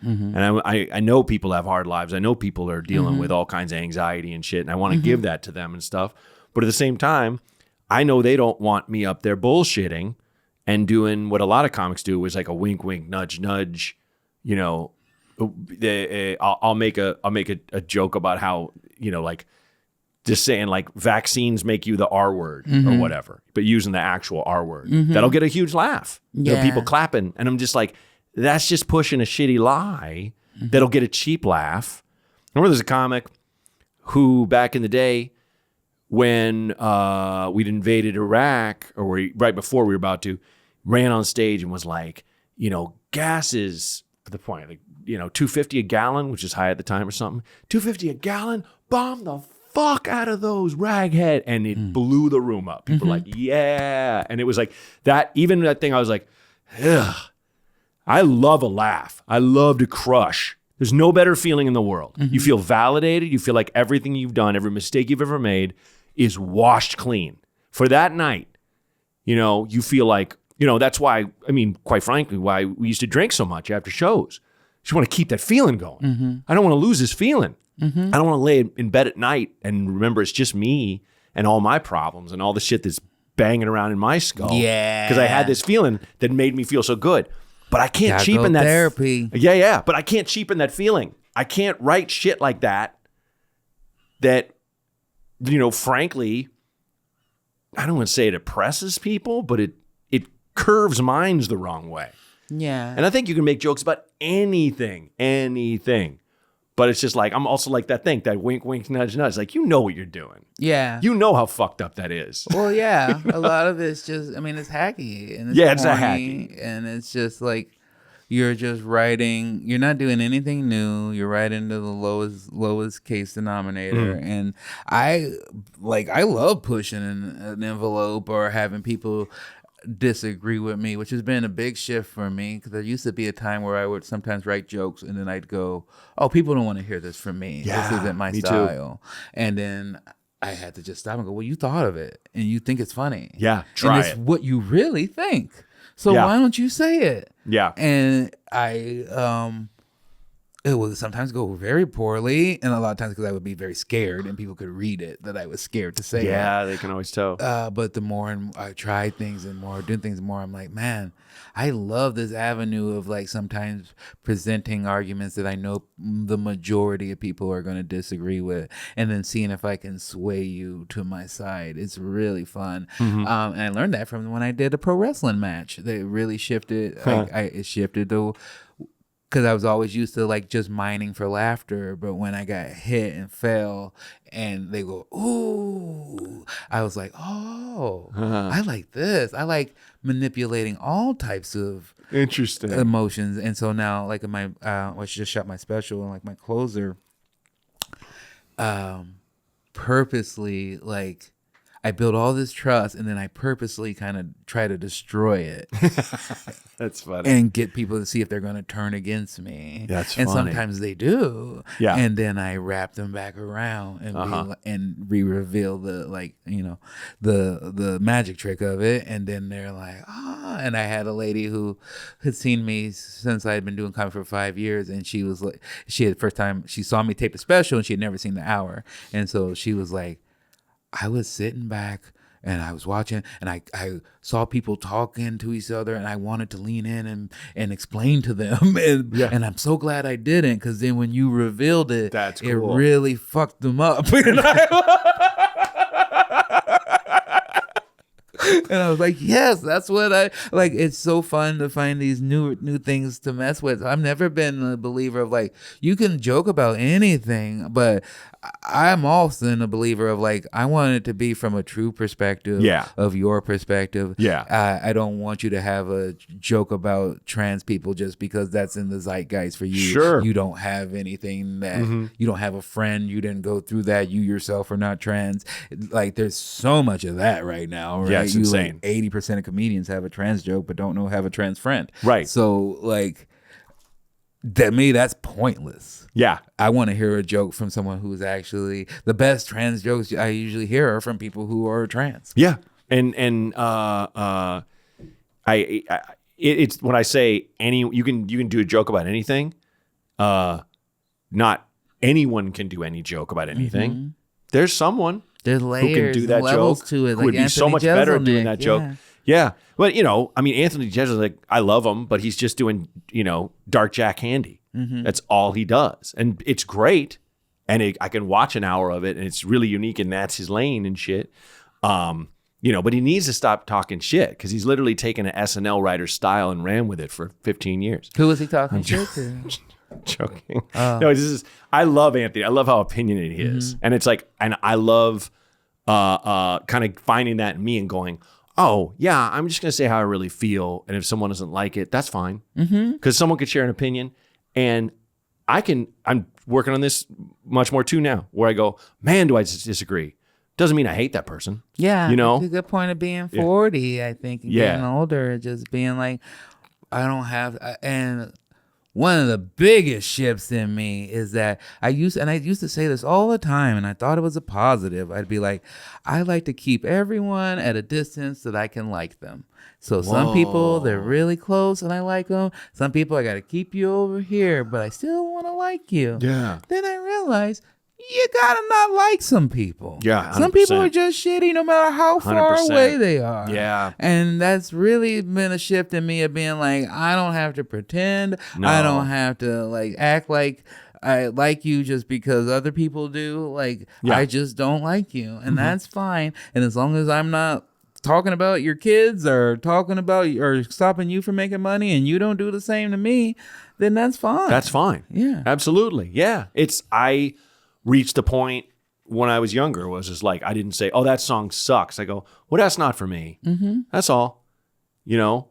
And I know people have hard lives. I know people are dealing with all kinds of anxiety and shit, and I want to give that to them and stuff. But at the same time, I know they don't want me up there bullshitting and doing what a lot of comics do, is like a wink, wink, nudge, nudge. You know, I'll make a joke about how, you know, like just saying like vaccines make you the R word or whatever, but using the actual R word. That'll get a huge laugh. There are people clapping, and I'm just like, that's just pushing a shitty lie that'll get a cheap laugh. Remember, there's a comic who back in the day, when we'd invaded Iraq, or right before we were about to, ran on stage and was like, you know, gas is at the point, like, you know, $2.50 a gallon, which is high at the time or something. $2.50 a gallon, bomb the fuck out of those, raghead. And it blew the room up. People were like, yeah. And it was like that, even that thing, I was like, ugh. I love a laugh. I love to crush. There's no better feeling in the world. You feel validated. You feel like everything you've done, every mistake you've ever made is washed clean. For that night, you know, you feel like, you know, that's why, I mean, quite frankly, why we used to drink so much after shows. Just want to keep that feeling going. I don't want to lose this feeling. I don't want to lay in bed at night and remember it's just me and all my problems and all the shit that's banging around in my skull. Yeah. Because I had this feeling that made me feel so good. But I can't cheapen that. Therapy. Yeah. But I can't cheapen that feeling. I can't write shit like that, you know, frankly, I don't want to say it oppresses people, but it curves minds the wrong way. Yeah. And I think you can make jokes about anything. But it's just like, I'm also like that thing, that wink, wink, nudge, nudge. Like, you know what you're doing. Yeah. You know how fucked up that is. Well, yeah. A lot of it's just, I mean, it's hacky. And it's corny, a hacky. And it's just like, you're just writing, you're not doing anything new. You're writing to the lowest case denominator. And I love pushing an envelope or having people disagree with me, which has been a big shift for me, because there used to be a time where I would sometimes write jokes and then I'd go, oh, people don't want to hear this from me. Yeah, this isn't my style. And then I had to just stop and go, well, you thought of it and you think it's funny. Yeah, try and it's what you really think. So why don't you say it? Yeah. And I it would sometimes go very poorly, and a lot of times because I would be very scared, and people could read it that I was scared to say it. Yeah, they can always tell. But the more I try things and more do things more, I'm like, man, I love this avenue of like sometimes presenting arguments that I know the majority of people are going to disagree with, and then seeing if I can sway you to my side. It's really fun. And I learned that from when I did a pro wrestling match. They really shifted. It shifted to. Because I was always used to like just mining for laughter, but when I got hit and fell and they go, ooh, I was like, oh, I like this. I like manipulating all types of Interesting emotions. And so now, like in my, I just shot my special and like my closer, purposely like I build all this trust and then I purposely kind of try to destroy it. That's funny. And get people to see if they're going to turn against me. That's and funny. sometimes they do. Yeah. And then I wrap them back around and and re-reveal the like, you know, the magic trick of it. And then they're like, ah. And I had a lady who had seen me since I had been doing comedy for 5 years, and she was like, she had first time she saw me tape a special and she had never seen the hour, and so she was like, I was sitting back and I was watching and I saw people talking to each other and I wanted to lean in and explain to them. And I'm so glad I didn't, because then when you revealed it, That's it cool. really fucked them up. And I was like, yes, that's what I like. It's so fun to find these new things to mess with. I've never been a believer of like, you can joke about anything, but I'm also a believer of like, I want it to be from a true perspective of your perspective. Yeah. I don't want you to have a joke about trans people just because that's in the zeitgeist for you. Sure. You don't have anything that you don't have a friend. You didn't go through that. You yourself are not trans. Like there's so much of that right now. Right? Yeah, it's insane. Like 80% of comedians have a trans joke, but don't have a trans friend. Right. So like, that me, that's pointless. Yeah. I want to hear a joke from someone who's actually the best trans jokes I usually hear are from people who are trans. Yeah. And it's when I say you can do a joke about anything. Not anyone can do any joke about anything. There's someone There's layers who can do that levels joke to it. who Like would be so Anthony much better at doing Jeselnik, that joke. Yeah. But, you know, I mean, Anthony Jeselnik, like, I love him, but he's just doing, you know, Dark Jack Handy. That's all he does. And it's great. And I can watch an hour of it, and it's really unique, and that's his lane and shit. You know, but he needs to stop talking shit, because he's literally taken an SNL writer's style and ran with it for 15 years. Who was he talking shit to? Joking. No, I love Anthony. I love how opinionated he is. And it's like, and I love kind of finding that in me and going, oh, yeah, I'm just going to say how I really feel. And if someone doesn't like it, that's fine. Because someone could share an opinion. And I'm working on this much more too now, where I go, man, do I disagree? Doesn't mean I hate that person. Yeah. You know? It's a good point of being 40, I think, and getting older, just being like, I don't have, and one of the biggest shifts in me is that I used to say this all the time, and I thought it was a positive. I'd be like, I like to keep everyone at a distance that I can like them. So some people, they're really close and I like them. Some people, I got to keep you over here, but I still want to like you. Yeah. Then I realized, you gotta not like some people. Yeah, 100%. Some people are just shitty no matter how far 100%. away they are. Yeah. And that's really been a shift in me of being like, I don't have to pretend. No. I don't have to like act like I like you just because other people do. Like, I just don't like you. And that's fine. And as long as I'm not talking about your kids or talking about or stopping you from making money and you don't do the same to me, then that's fine. That's fine. Yeah. Absolutely. Yeah. I reached the point when I was younger was just like, I didn't say, oh, that song sucks. I go, well, that's not for me. That's all. You know,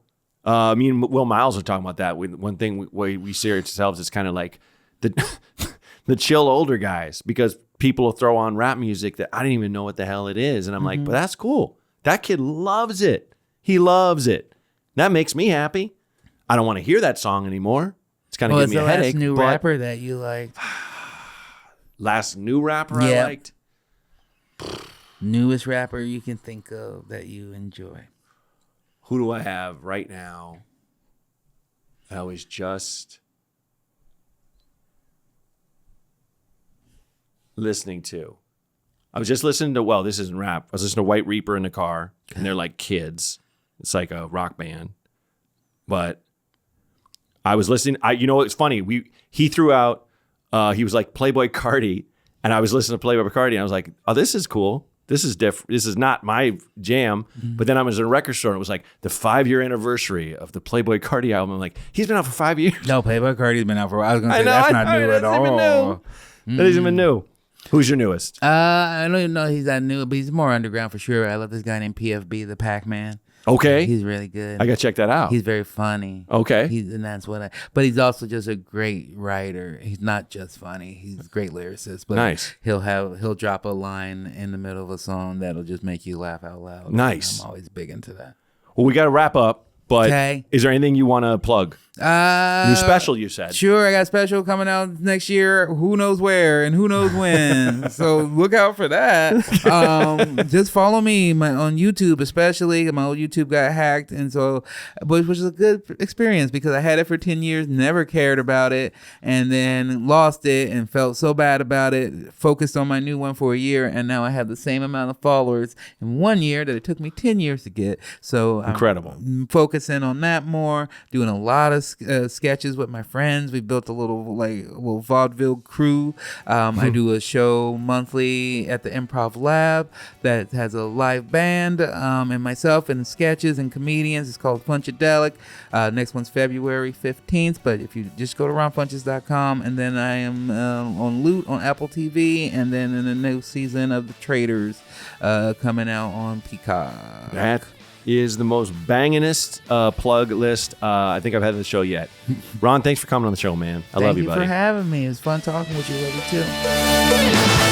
me and Will Miles are talking about that. One thing we see ourselves is kind of like the chill older guys, because people will throw on rap music that I didn't even know what the hell it is. And I'm like, but that's cool. That kid loves it. He loves it. That makes me happy. I don't want to hear that song anymore. It's kind of giving me a headache. What's the last new rapper that you liked? Last new rapper I liked? Newest rapper you can think of that you enjoy? Who do I have right now that was just listening to? I was just listening to, well, this isn't rap. I was listening to White Reaper in the car, and they're like kids. It's like a rock band. But I was listening. It's funny. He threw out, he was like Playboy Cardi, and I was listening to Playboy Cardi, and I was like, oh, this is cool. This is different. This is not my jam. But then I was in a record store, and it was like the 5-year anniversary of the Playboy Cardi album. I'm like, he's been out for 5 years. No, Playboy Cardi's been out for a while. I was going to say, that's not new at all. That isn't even new. Who's your newest? I don't even know he's that new, but he's more underground for sure. I love this guy named PFB, the Pac-Man. Okay. He's really good. I got to check that out. He's very funny. Okay. And that's but he's also just a great writer. He's not just funny. He's a great lyricist. But nice. He'll drop a line in the middle of a song that'll just make you laugh out loud. Nice. I'm always big into that. Well, we got to wrap up, but okay. Is there anything you want to plug? New special, you said. Sure, I got a special coming out next year. Who knows where and who knows when. So look out for that. Just follow me on YouTube, especially. My old YouTube got hacked, and so, which was a good experience because I had it for 10 years, never cared about it, and then lost it and felt so bad about it. Focused on my new one for a year, and now I have the same amount of followers in 1 year that it took me 10 years to get. So incredible. I'm focusing on that more, doing a lot of sketches with my friends. We built a little vaudeville crew. I do a show monthly at the Improv Lab that has a live band and myself and sketches and comedians. It's called Funchadelic. Next one's February 15th, but if you just go to ronfunches.com, and then I am on Loot on Apple TV, and then in the new season of The Traders coming out on Peacock. That is the most bangingest plug list I think I've had on the show yet. Ron, thanks for coming on the show, man. I love you, buddy. Thank you for having me. It was fun talking with you. Love you too.